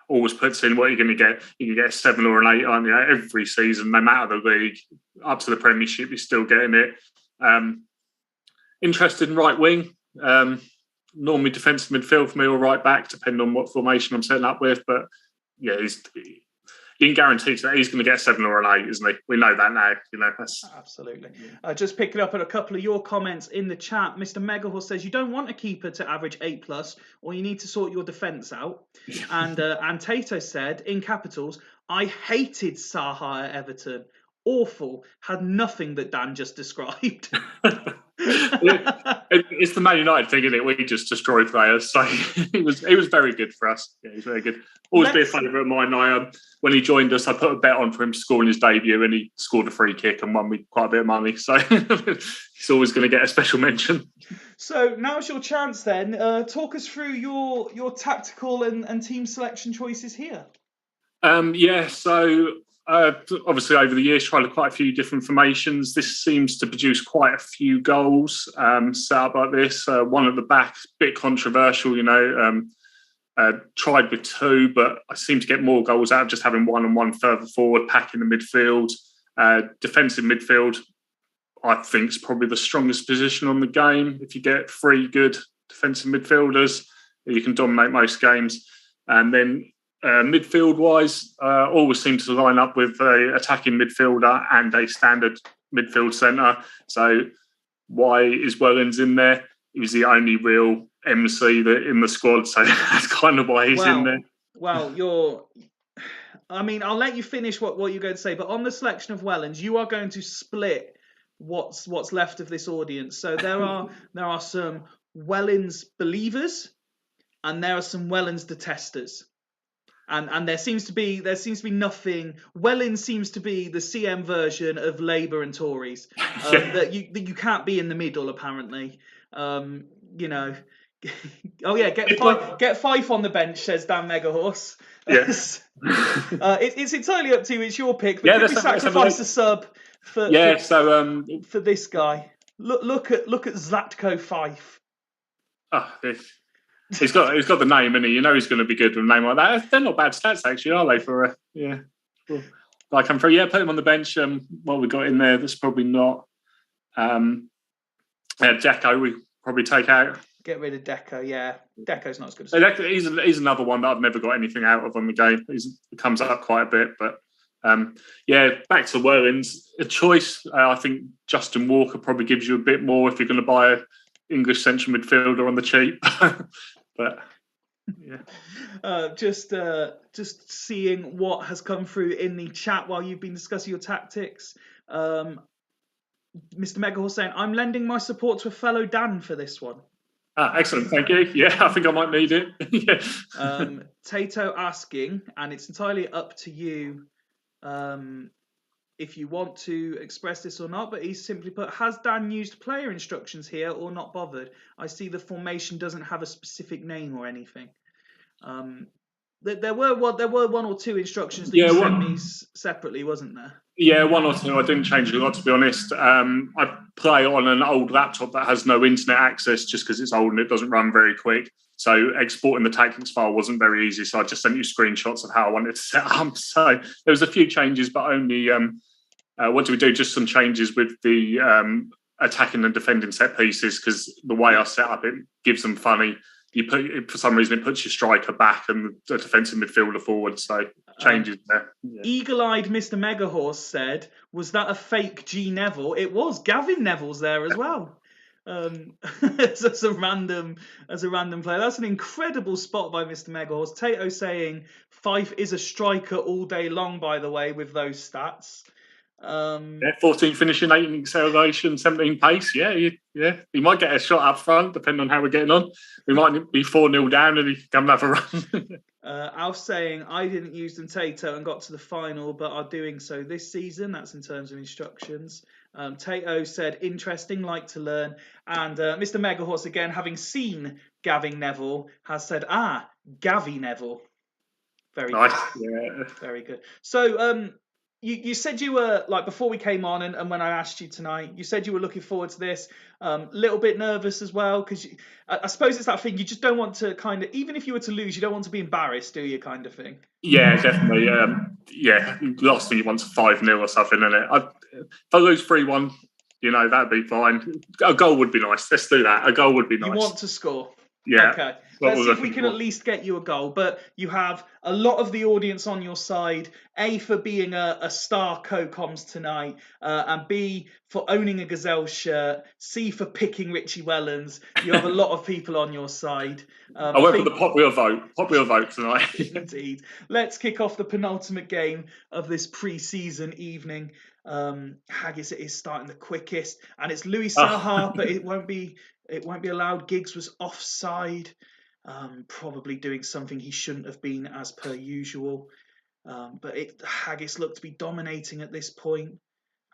Always puts in what you're going to get. You can get a 7 or an 8, aren't you? Every season, no matter the league, up to the Premiership, you're still getting it. Interested in right wing. Normally defensive midfield for me or right back, depending on what formation I'm setting up with. But yeah, you can guarantee that he's going to get a 7 or an 8, isn't he? We know that now. That's... Absolutely. Just picking up on a couple of your comments in the chat. Mr. Megahorse says you don't want a keeper to average 8+, or you need to sort your defence out. And Tato said in capitals, I hated Saha at Everton. Awful. Had nothing that Dan just described. It's the Man United thing, isn't it? We just destroy players. So it was very good for us. Yeah, he was very good. Always be a favourite of mine. When he joined us, I put a bet on for him scoring his debut, and he scored a free kick and won me quite a bit of money. So he's always going to get a special mention. So now's your chance then. Talk us through your tactical and team selection choices here. So obviously over the years tried quite a few different formations. This seems to produce quite a few goals set up like this. One at the back, bit controversial, tried with two, but I seem to get more goals out of just having one and one further forward, packing the midfield. Defensive midfield, I think, is probably the strongest position on the game. If you get three good defensive midfielders, you can dominate most games. And then midfield-wise, always seem to line up with an attacking midfielder and a standard midfield centre. So why is Wellens in there? He was the only real MC in the squad, so that's kind of why he's in there. Well, I'll let you finish what you're going to say, but on the selection of Wellens, you are going to split what's left of this audience. So there are some Wellens believers, and there are some Wellens detesters. And there seems to be nothing. Wellens seems to be the CM version of Labour and Tories. That you can't be in the middle, apparently. Oh yeah, get Fife on the bench, says Dan Megahorse. Yes. It's entirely up to you. It's your pick. But yeah, can we sacrifice a sub for this guy? Look at Zlatko Fife. He's got the name, and he's going to be good with a name like that. They're not bad stats, actually, are they? For cool. Like I'm through. Yeah, put him on the bench. What we got in there that's probably not. Deco, we probably take out. Get rid of Deco. Yeah, Deco's not as good as he's another one that I've never got anything out of on the game. He comes up quite a bit, but back to Wellens. A choice. I think Justin Walker probably gives you a bit more if you're going to buy an English central midfielder on the cheap. But yeah, just seeing what has come through in the chat while you've been discussing your tactics. Mr. Megahorse saying, "I'm lending my support to a fellow Dan for this one." Excellent, thank you. Yeah, I think I might need it. Yeah. Tato asking, and it's entirely up to you if you want to express this or not, but he's simply put, has Dan used player instructions here or not bothered? I see the formation doesn't have a specific name or anything. There were one or two instructions that you sent me separately, wasn't there? Yeah, one or two. I didn't change a lot, to be honest. I play on an old laptop that has no internet access just because it's old and it doesn't run very quick. So exporting the tactics file wasn't very easy. So I just sent you screenshots of how I wanted to set up. So there was a few changes, but only... what do we do? Just some changes with the attacking and defending set pieces, because the way I set up it gives them funny. For some reason, it puts your striker back and the defensive midfielder forward. So changes there. Yeah. Eagle-eyed Mr. Megahorse said, "Was that a fake G Neville?" It was. Gavin Neville's there as well. As a random player. That's an incredible spot by Mr. Megahorse. Tato saying Fife is a striker all day long, by the way, with those stats. 14 finishing, 8 acceleration, 17 pace. He might get a shot up front, depending on how we're getting on. We might be 4-0 down and he can come and have a run. Alf saying, I didn't use them Tato and got to the final, but are doing so this season. That's in terms of instructions. Tato said, interesting, like to learn. And Mr. Megahorse, again, having seen Gavin Neville, has said, Gavi Neville. Very nice. Good. Yeah. Very good. So, You said you were, like, before we came on and when I asked you tonight, you said you were looking forward to this, little bit nervous as well, because I suppose it's that thing, you just don't want to kind of, even if you were to lose, you don't want to be embarrassed, do you, kind of thing? Yeah, definitely. Last thing you want is 5-0 or something, isn't it? If I lose 3-1, that'd be fine. A goal would be nice. Let's do that. A goal would be nice. You want to score? Yeah. Okay. Let's see if we can at least get you a goal. But you have a lot of the audience on your side. A, for being a star co-coms tonight. And B, for owning a Gazelle shirt. C, for picking Richie Wellens. You have a lot of people on your side. I went for the popular vote tonight. Indeed. Let's kick off the penultimate game of this pre-season evening. Haggis is starting the quickest, and it's Louis Saha, but it won't be allowed. Giggs was offside, probably doing something he shouldn't have been as per usual. But Haggis looked to be dominating at this point,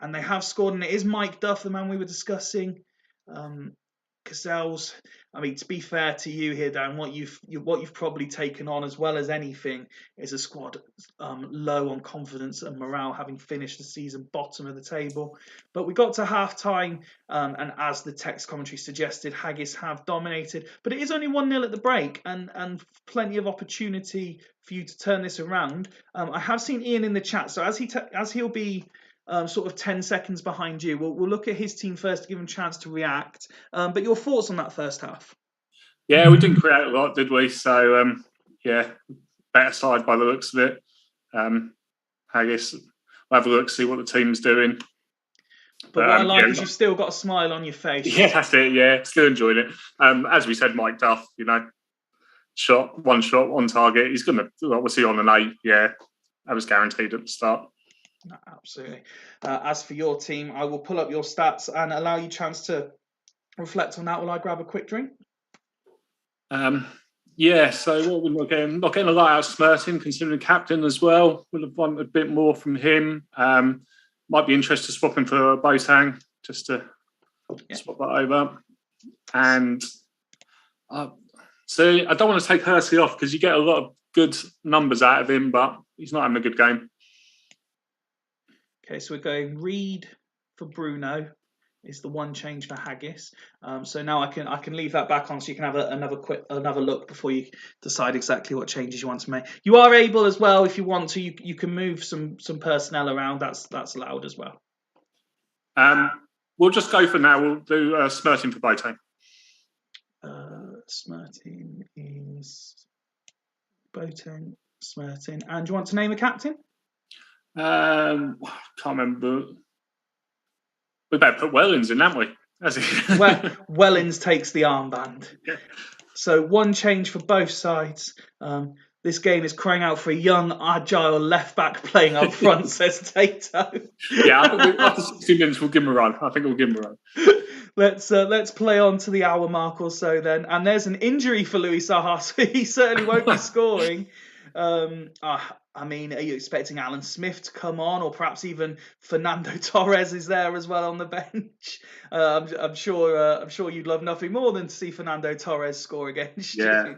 and they have scored, and it is Mike Duff, the man we were discussing. Gazelles, I mean, to be fair to you here, Dan, what you've probably taken on as well as anything is a squad low on confidence and morale, having finished the season bottom of the table. But we got to half time, and as the text commentary suggested, Haggis have dominated. But it is only 1-0 at the break, and plenty of opportunity for you to turn this around. I have seen Ian in the chat, so as he'll be sort of 10 seconds behind you, we'll look at his team first to give him a chance to react. But your thoughts on that first half? Yeah, we didn't create a lot, did we? So, better side by the looks of it. Haggis, we'll have a look, see what the team's doing. But what I like is you've still got a smile on your face. Yeah, that's it. Yeah, still enjoying it. As we said, Mike Duff, one shot, on target. He's going to, obviously on an 8. Yeah, that was guaranteed at the start. No, absolutely. As for your team, I will pull up your stats and allow you a chance to reflect on that while I grab a quick drink. So what we're not getting a lot out of Smirtin, considering captain as well. Would have wanted a bit more from him. Might be interested swapping for Boateng, just to swap that over. And so I don't want to take Hersey off because you get a lot of good numbers out of him, but he's not having a good game. Okay, so we're going Reed for Bruno is the one change for Haggis. So now I can leave that back on so you can have another look before you decide exactly what changes you want to make. You are able as well, if you want to, you can move some personnel around. That's allowed as well. We'll just go for now. We'll do Smirtin for Boateng. Smirtin is Boateng, Smirtin. And do you want to name a captain? Can't remember. We better put Wellens in, haven't we? Wellens takes the armband. Yeah. So one change for both sides. This game is crying out for a young, agile left back playing up front, says Tato. Yeah, I think after 60 minutes we'll give him a run. I think we'll give him a run. Let's play on to the hour mark or so then. And there's an injury for Louis Saha, so he certainly won't be scoring. I mean, are you expecting Alan Smith to come on, or perhaps even Fernando Torres is there as well on the bench? I'm sure you'd love nothing more than to see Fernando Torres score against you.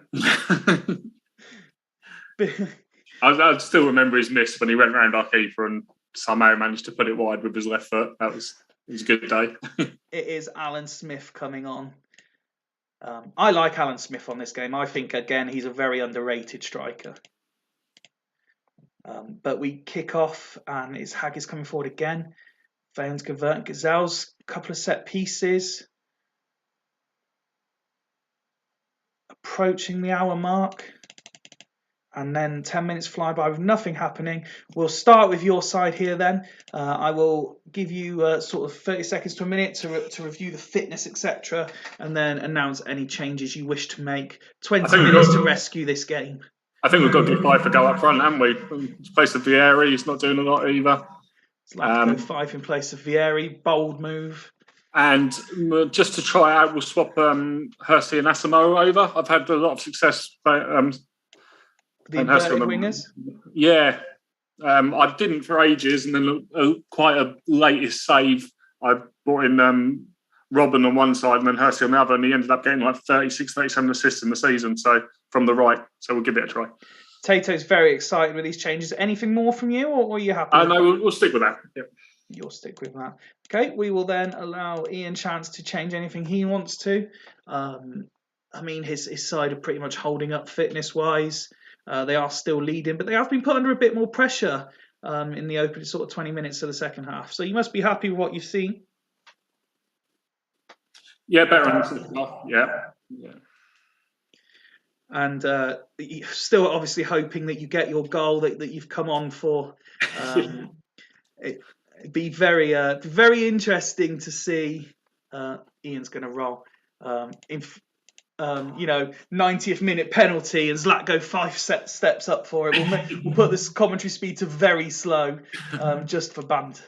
I still remember his miss when he went round our keeper and somehow managed to put it wide with his left foot. It was a good day. It is Alan Smith coming on. I like Alan Smith on this game. I think, again, he's a very underrated striker. But we kick off, and it's Haggis coming forward again. Vaughan's converting Gazelles, a couple of set pieces. Approaching the hour mark. And then 10 minutes fly by with nothing happening. We'll start with your side here then. I will give you sort of 30 seconds to a minute to review the fitness, etc. And then announce any changes you wish to make. 20 minutes to rescue this game. I think we've got to get Fife to go up front, haven't we? In place of Vieri, he's not doing a lot either. It's like to go Fife in place of Vieri. Bold move. And just to try out, we'll swap Hersey and Asamoah over. I've had a lot of success. The inverted wingers? Yeah. I didn't for ages, and then quite a latest save. I brought in Robin on one side and then Hersey on the other, and he ended up getting like 36, 37 assists in the season. So from the right, so we'll give it a try. Tato's very excited with these changes. Anything more from you, or are you happy? No, we'll stick with that. Yep. You'll stick with that. Okay, we will then allow Ian chance to change anything he wants to. I mean, his side are pretty much holding up fitness-wise. They are still leading, but they have been put under a bit more pressure in the opening sort of 20 minutes of the second half. So you must be happy with what you've seen. Yeah, better in the second half. Yeah. And still obviously hoping that you get your goal that you've come on for. It'd be very interesting to see. Ian's going to roll. 90th minute penalty and Zlatko 5 steps up for it. We'll put this commentary speed to very slow, just for banter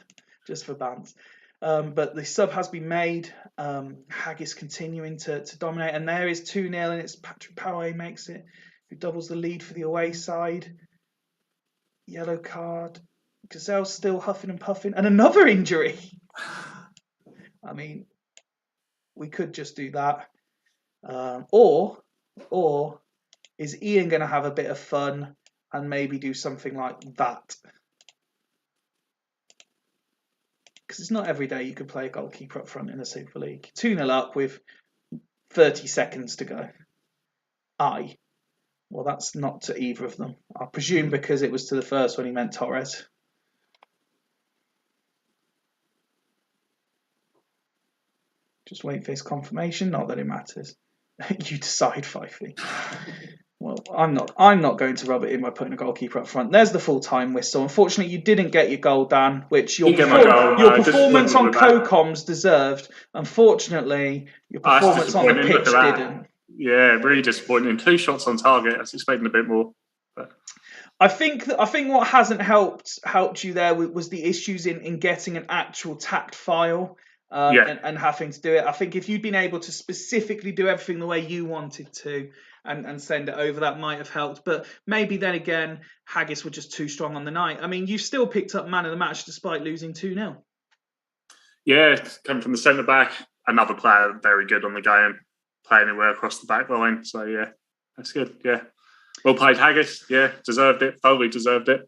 just for bants. But the sub has been made. Haggis continuing to dominate, and there is 2-0, and it's Patrick Poway makes it, who doubles the lead for the away side. Yellow card. Gazelle's still huffing and puffing, and another injury. I mean, we could just do that, or is Ian going to have a bit of fun and maybe do something like that? Because it's not every day you could play a goalkeeper up front in the Super League. 2-0 up with 30 seconds to go. Well, that's not to either of them. I presume because it was to the first one he meant Torres. Just wait for his confirmation. Not that it matters. You decide, Fifey. Well, I'm not going to rub it in by putting a goalkeeper up front. There's the full-time whistle. Unfortunately, you didn't get your goal, Dan, which your performance on co-coms deserved. Unfortunately, your performance on the pitch didn't. Yeah, really disappointing. 2 shots on target. I was expecting a bit more. But I think what hasn't helped you there was the issues in getting an actual tacked file. And having to do it. I think if you'd been able to specifically do everything the way you wanted to and send it over, that might have helped. But maybe then again, Haggis were just too strong on the night. I mean, you still picked up man of the match despite losing 2-0. Yeah, coming from the centre-back, another player very good on the game, playing anywhere across the back line. So, yeah, that's good, yeah. Well played, Haggis. Yeah, deserved it, thoroughly deserved it.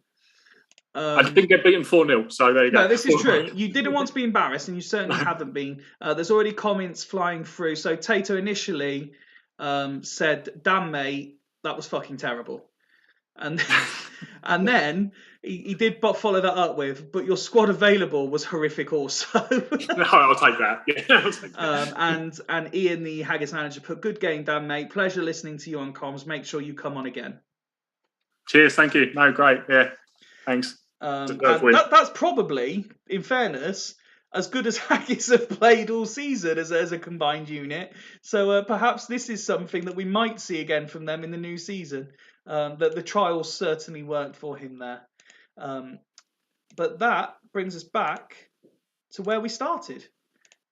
I didn't get beaten 4-0, so there you go. No, this is true. You didn't want to be embarrassed, and you certainly haven't been. There's already comments flying through. So Tato initially said, "Damn, mate, that was fucking terrible," and then he did follow that up with, "But your squad available was horrific also." No, I'll take that. Yeah, I'll take that. And Ian, the Haggis manager, put, "Good game, Dan, mate. Pleasure listening to you on comms. Make sure you come on again." Cheers, thank you. No, great. Yeah, thanks. And that's probably, in fairness, as good as Haggis have played all season as a combined unit. So perhaps this is something that we might see again from them in the new season. That the trials certainly worked for him there. But that brings us back to where we started.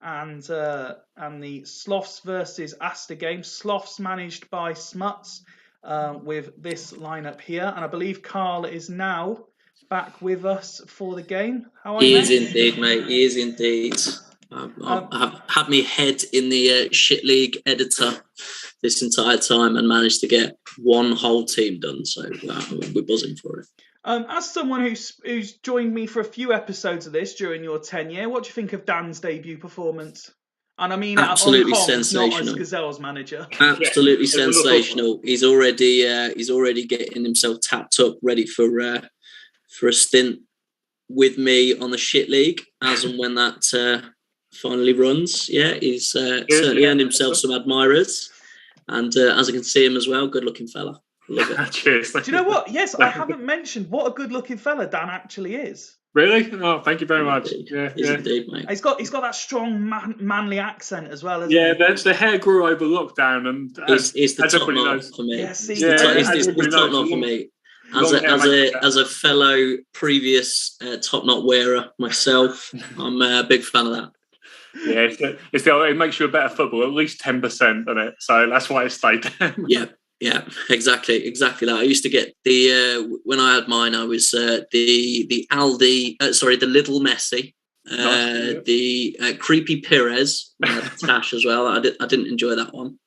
And the Sloths versus Asta game. Sloths managed by Smuts with this lineup here. And I believe Carl is now back with us for the game. How are you? He is indeed, mate. He is indeed. I've had me head in the shit league editor this entire time and managed to get one whole team done. So we're buzzing for it. As someone who's joined me for a few episodes of this during your tenure, what do you think of Dan's debut performance? And I mean, absolutely on comms, sensational. not as Gazelle's manager. Absolutely sensational. He's already getting himself tapped up, ready for a stint with me on the shit league as and when that finally runs. Yeah, he's certainly earned himself some admirers, and as I can see him as well, good looking fella. Love it. Cheers. Do you know what? Yes, I haven't mentioned what a good looking fella Dan actually is. Really? Oh, thank you very much. Indeed, mate. He's got that strong manly accent as well. The hair grew over lockdown, and it's the top knot for me. Yes, it's the top knot for me. As a fellow previous top knot wearer myself, I'm a big fan of that. Yeah, it makes you a better footballer, at least 10%, doesn't it? So that's why it stayed there. Yeah, exactly that. I used to get when I had mine, I was the Aldi, the Little Messi, the Creepy Perez, Tash as well. I didn't enjoy that one.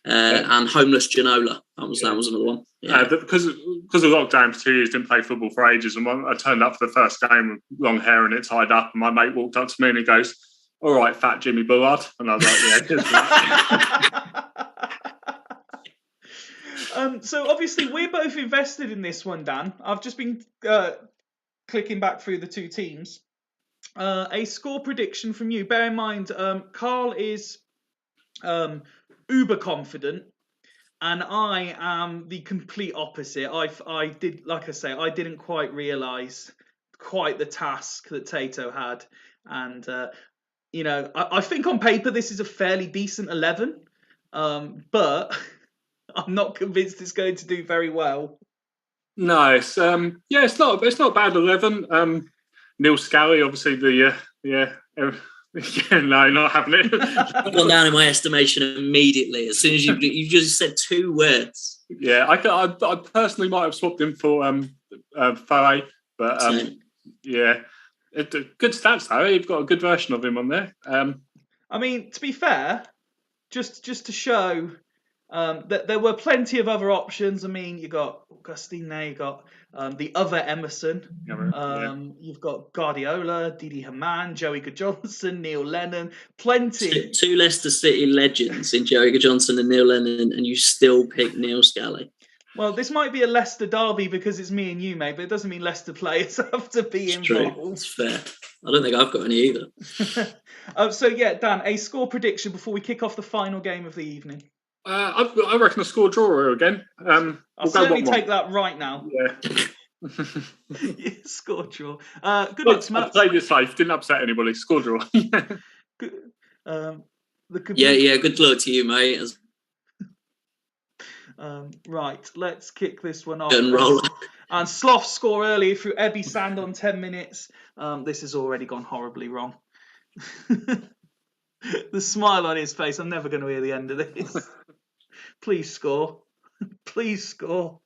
And Homeless Ginola. That was another one. Yeah. Because of lockdown for 2 years, didn't play football for ages, and I turned up for the first game with long hair and it tied up, and my mate walked up to me and he goes, "All right, fat Jimmy Bullard," and I was like, "Yeah." So obviously we're both invested in this one, Dan. I've just been clicking back through the two teams. A score prediction from you. Bear in mind, Carl is uber confident, and I am the complete opposite. I didn't quite realise quite the task that Tato had, and I think on paper this is a fairly decent 11, but I'm not convinced it's going to do very well. No, it's not a bad 11. Neil Scally, obviously yeah, no, not having it. Gone down in my estimation immediately as soon as you just said 2 words. Yeah, I personally might have swapped him for Foe, but yeah, good stats though. You've got a good version of him on there. I mean, to be fair, just to show that there were plenty of other options. I mean, you got Augustine there, you got the other Emerson. You've got Guardiola, Didi Hamann, Joey Johnson, Neil Lennon, plenty. Two Leicester City legends in Joey Johnson and Neil Lennon, and you still pick Neil Scally. Well, this might be a Leicester derby because it's me and you, mate, but it doesn't mean Leicester players have to be involved. True. It's fair. I don't think I've got any either. So, yeah, Dan, a score prediction before we kick off the final game of the evening. I reckon a score draw again. I'll certainly take that right now. Yeah. Score draw. Good luck, Matt. Played it safe. Didn't upset anybody. Score draw. Good, yeah. Good luck to you, mate. Right, let's kick this one off. And Sloth score early through Ebby Sand on 10 minutes. This has already gone horribly wrong. The smile on his face. I'm never going to hear the end of this. Please score. Please score.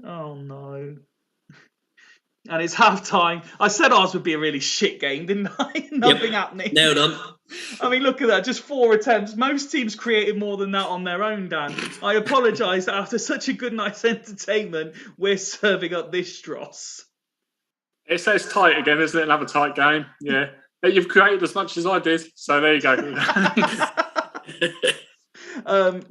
Oh, no. And it's half-time. I said ours would be a really shit game, didn't I? Nothing happening. Nailed on. I mean, look at that. Just 4 attempts. Most teams created more than that on their own, Dan. I apologise that after such a good night's entertainment, we're serving up this dross. It says tight again, isn't it? Another tight game. Yeah. You've created as much as I did. So there you go.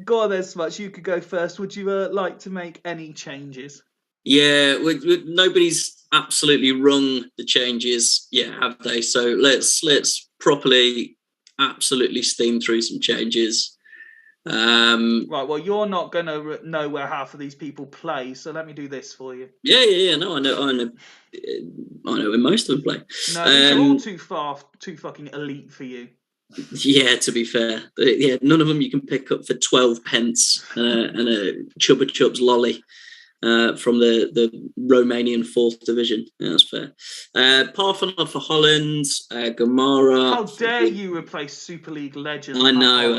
Go on then, Smuts. You could go first. Would you like to make any changes? Yeah, nobody's absolutely rung the changes yet, have they? So let's properly, absolutely steam through some changes. Right. Well, you're not going to know where half of these people play, so let me do this for you. Yeah. No, I know where most of them play. No, these are all too fucking elite for you. Yeah, to be fair, yeah, none of them you can pick up for 12 pence and a Chupa Chups lolly. From the Romanian 4th division. Yeah, that's fair. Parfanov for Holland, Gamara. How dare you replace Super League legend? I know.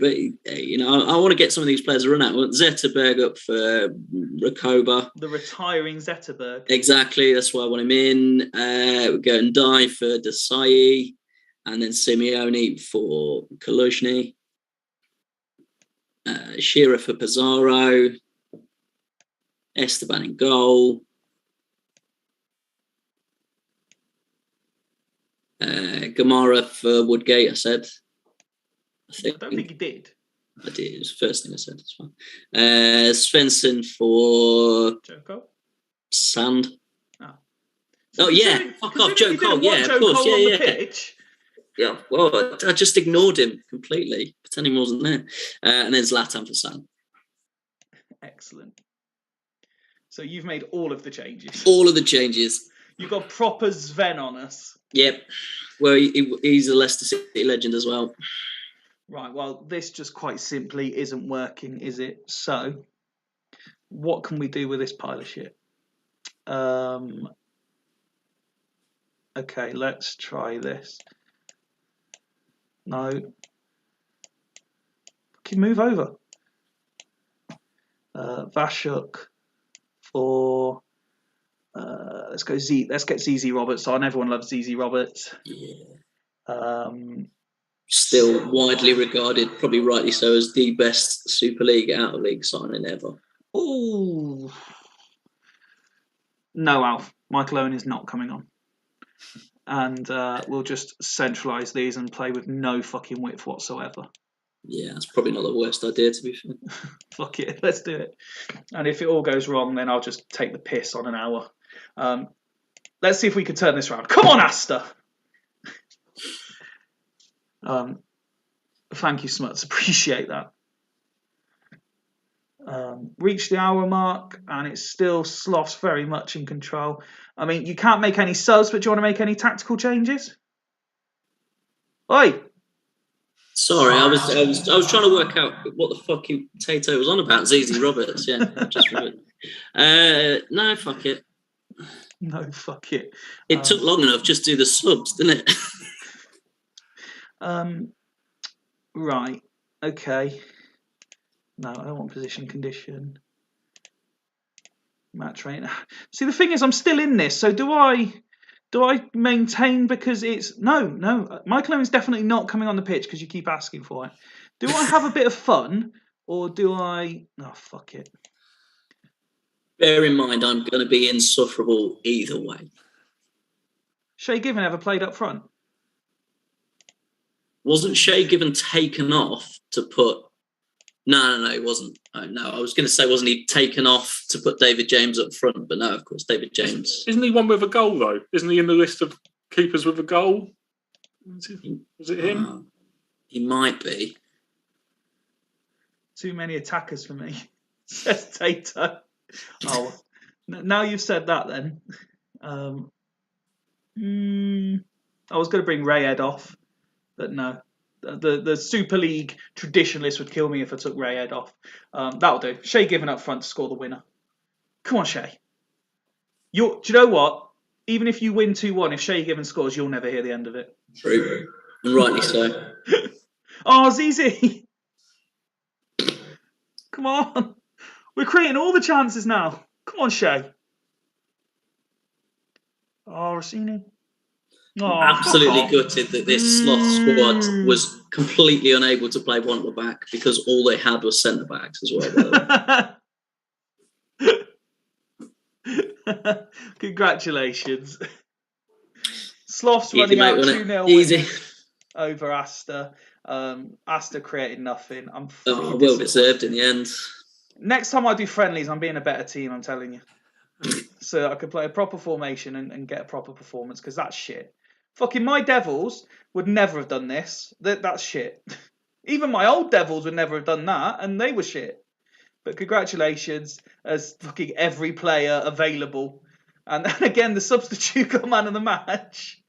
But, I want to get some of these players a run out. Zetterberg up for Rakoba. The retiring Zetterberg. Exactly. That's why I want him in. We're going Die for Desai. And then Simeone for Kaluzhny. Shearer for Pizarro. Esteban in goal. Gamara for Woodgate, I said. I don't think he did. I did. It was the first thing I said. It's fine. Svensson for Joko? Sand. So yeah. Fuck off, Joe Cole. Yeah, of course. Yeah. Pitch. Yeah, well, I just ignored him completely, pretending he wasn't there. And then Zlatan for Sand. Excellent. So you've made all of the changes. All of the changes. You've got proper Sven on us. Yep. Well, he's a Leicester City legend as well. Right. Well, this just quite simply isn't working, is it? So, what can we do with this pile of shit? Okay, let's try this. No. Fucking move over. Vashuk. For let's get ZZ Roberts on. Everyone loves ZZ Roberts. Yeah. Still widely regarded, probably rightly so, as the best Super League out of league signing ever. Ooh. No, Alf. Michael Owen is not coming on. And we'll just centralise these and play with no fucking width whatsoever. Yeah, that's probably not the worst idea, to be fair. Fuck it, let's do it. And if it all goes wrong, then I'll just take the piss on an hour. Let's see if we can turn this around. Come on, Asta! Thank you, Smuts. Appreciate that. Reached the hour mark, and it's still Sloth's very much in control. I mean, you can't make any subs, but do you want to make any tactical changes? Oi! Sorry, I was trying to work out what the fuck Tato was on about. ZZ Roberts, yeah. No, fuck it. No, fuck it. It took long enough just to do the subs, didn't it? Right. Okay. No, I don't want position condition. Match rate. See, the thing is, I'm still in this. So do I maintain because it's no. Michael Owen's definitely not coming on the pitch because you keep asking for it. Do I have a bit of fun or do I? Oh, fuck it. Bear in mind, I'm going to be insufferable either way. Shay Given ever played up front? Wasn't Shay Given taken off to put? No, it wasn't. No, I was going to say, wasn't he taken off to put David James up front? But no, of course, David James. Isn't he one with a goal, though? Isn't he in the list of keepers with a goal? Was it him? He might be. Too many attackers for me, says Tato. Oh, now you've said that then. I was going to bring Rayhead off, but no. The Super League traditionalist would kill me if I took Rayhead off. That'll do. Shay Given up front to score the winner. Come on, Shay. Do you know what? Even if you win 2-1, if Shay Given scores, you'll never hear the end of it. True. And rightly so. Oh, Zizi. Come on. We're creating all the chances now. Come on, Shay. Oh, Rossini. Oh, absolutely gutted that this Sloth squad was completely unable to play one at the back because all they had was centre backs as well. Congratulations. Sloth's running out 2-0 easy over Asta. Asta created nothing. I'm well deserved in the end. Next time I do friendlies, I'm being a better team, I'm telling you. So I could play a proper formation and get a proper performance because that's shit. Fucking my Devils would never have done this. That's shit. Even my old Devils would never have done that, and they were shit. But congratulations, as fucking every player available. And then again, the substitute got man of the match.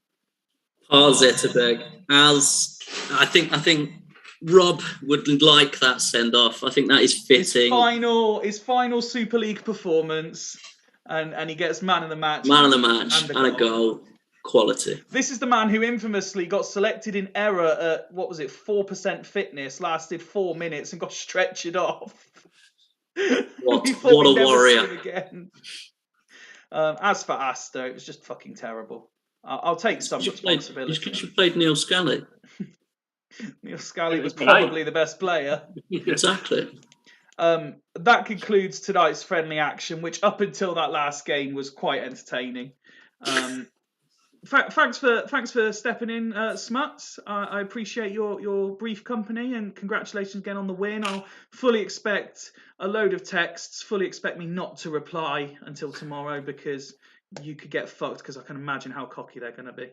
Par Zetterberg. As I think Rob would like that send off. I think that is fitting. His final Super League performance, and he gets man of the match. Man of the match and a goal. Quality. This is the man who infamously got selected in error at 4% fitness, lasted 4 minutes and got stretchered off. What a warrior! Again. As for Asta, it was just fucking terrible. I'll take some responsibility. Because you played Neil Scally. Neil Scally was probably the best player. Exactly. That concludes tonight's friendly action, which up until that last game was quite entertaining. Thanks for stepping in, Smuts. I appreciate your brief company and congratulations again on the win. I'll fully expect a load of texts. Fully expect me not to reply until tomorrow because you could get fucked because I can imagine how cocky they're going to be.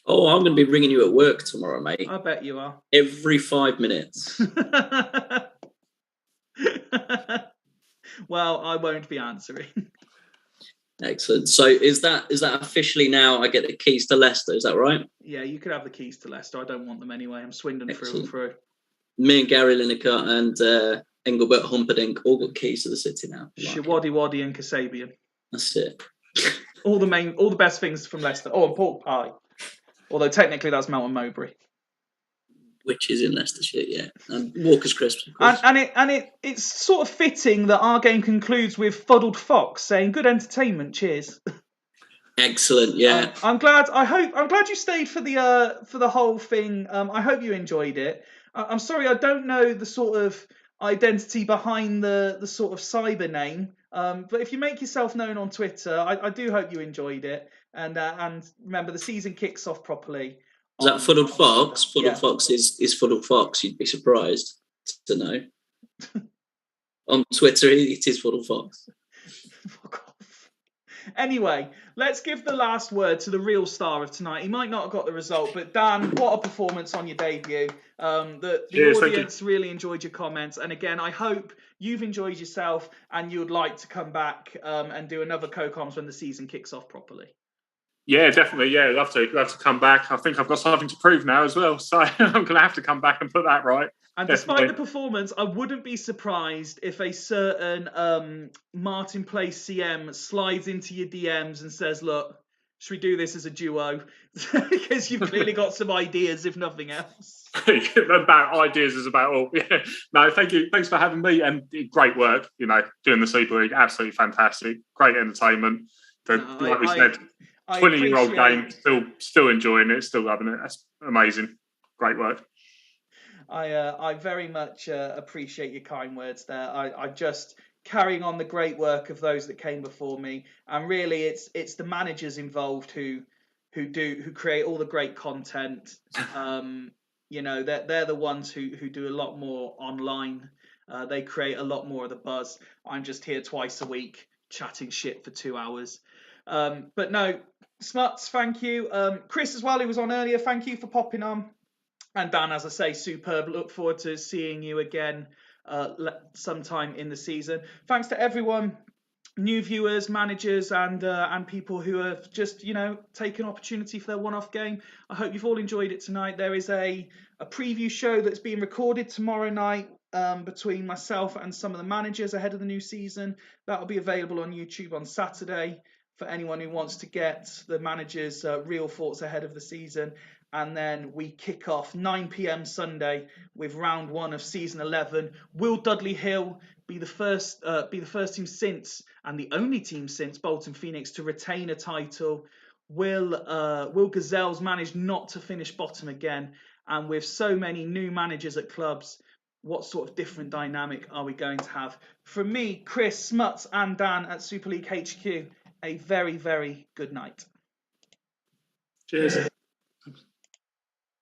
Oh, I'm going to be ringing you at work tomorrow, mate. I bet you are. Every 5 minutes. Well, I won't be answering. Excellent. So is that officially now I get the keys to Leicester, is that right? Yeah, you could have the keys to Leicester. I don't want them anyway. I'm Swindon through and through. Me and Gary Lineker and Engelbert Humperdinck all got keys to the city now. Shawadi Wadi and Kasabian. That's it. all the best things from Leicester. Oh, and pork pie. Although technically that's Melton Mowbray. Which is in Leicestershire, yeah. And Walker's Crisps, of course. And it's sort of fitting that our game concludes with Fuddled Fox saying good entertainment, cheers. Excellent, yeah. I'm glad you stayed for the whole thing. I hope you enjoyed it. I'm sorry I don't know the sort of identity behind the sort of cyber name. But if you make yourself known on Twitter, I do hope you enjoyed it. And remember the season kicks off properly. Is that Fuddled Fox? Fuddled Fox is Fuddled Fox. You'd be surprised to know. On Twitter, it is Fuddled Fox. Fuck off. Anyway, let's give the last word to the real star of tonight. He might not have got the result, but Dan, what a performance on your debut. The audience really enjoyed your comments. And again, I hope you've enjoyed yourself and you would like to come back and do another co-coms when the season kicks off properly. Yeah, definitely. Yeah, love to come back. I think I've got something to prove now as well. So I'm going to have to come back and put that right. And despite the performance, I wouldn't be surprised if a certain Martin Place CM slides into your DMs and says, look, should we do this as a duo? Because you've clearly got some ideas, if nothing else. About ideas is about all. Yeah. No, thank you. Thanks for having me, and great work. Doing the Super League, absolutely fantastic. Great entertainment. Like we said, 20-year-old game, still enjoying it, still loving it. That's amazing. Great work. I very much appreciate your kind words there. I just carrying on the great work of those that came before me, and really it's the managers involved who create all the great content. They're the ones who do a lot more online. They create a lot more of the buzz. I'm just here twice a week chatting shit for 2 hours. But no, Smuts, thank you. Chris as well, who was on earlier, thank you for popping on. And Dan, as I say, superb. Look forward to seeing you again sometime in the season. Thanks to everyone, new viewers, managers, and people who have just taken opportunity for their one-off game. I hope you've all enjoyed it tonight. There is a preview show that's being recorded tomorrow night between myself and some of the managers ahead of the new season. That will be available on YouTube on Saturday for anyone who wants to get the managers' real thoughts ahead of the season. And then we kick off 9 p.m. Sunday with round 1 of season 11. Will Dudley Hill be the first team since, and the only team since, Bolton Phoenix to retain a title? Will Gazelles manage not to finish bottom again? And with so many new managers at clubs, what sort of different dynamic are we going to have? From me, Chris, Smuts, and Dan at Super League HQ, a very, very good night. Cheers.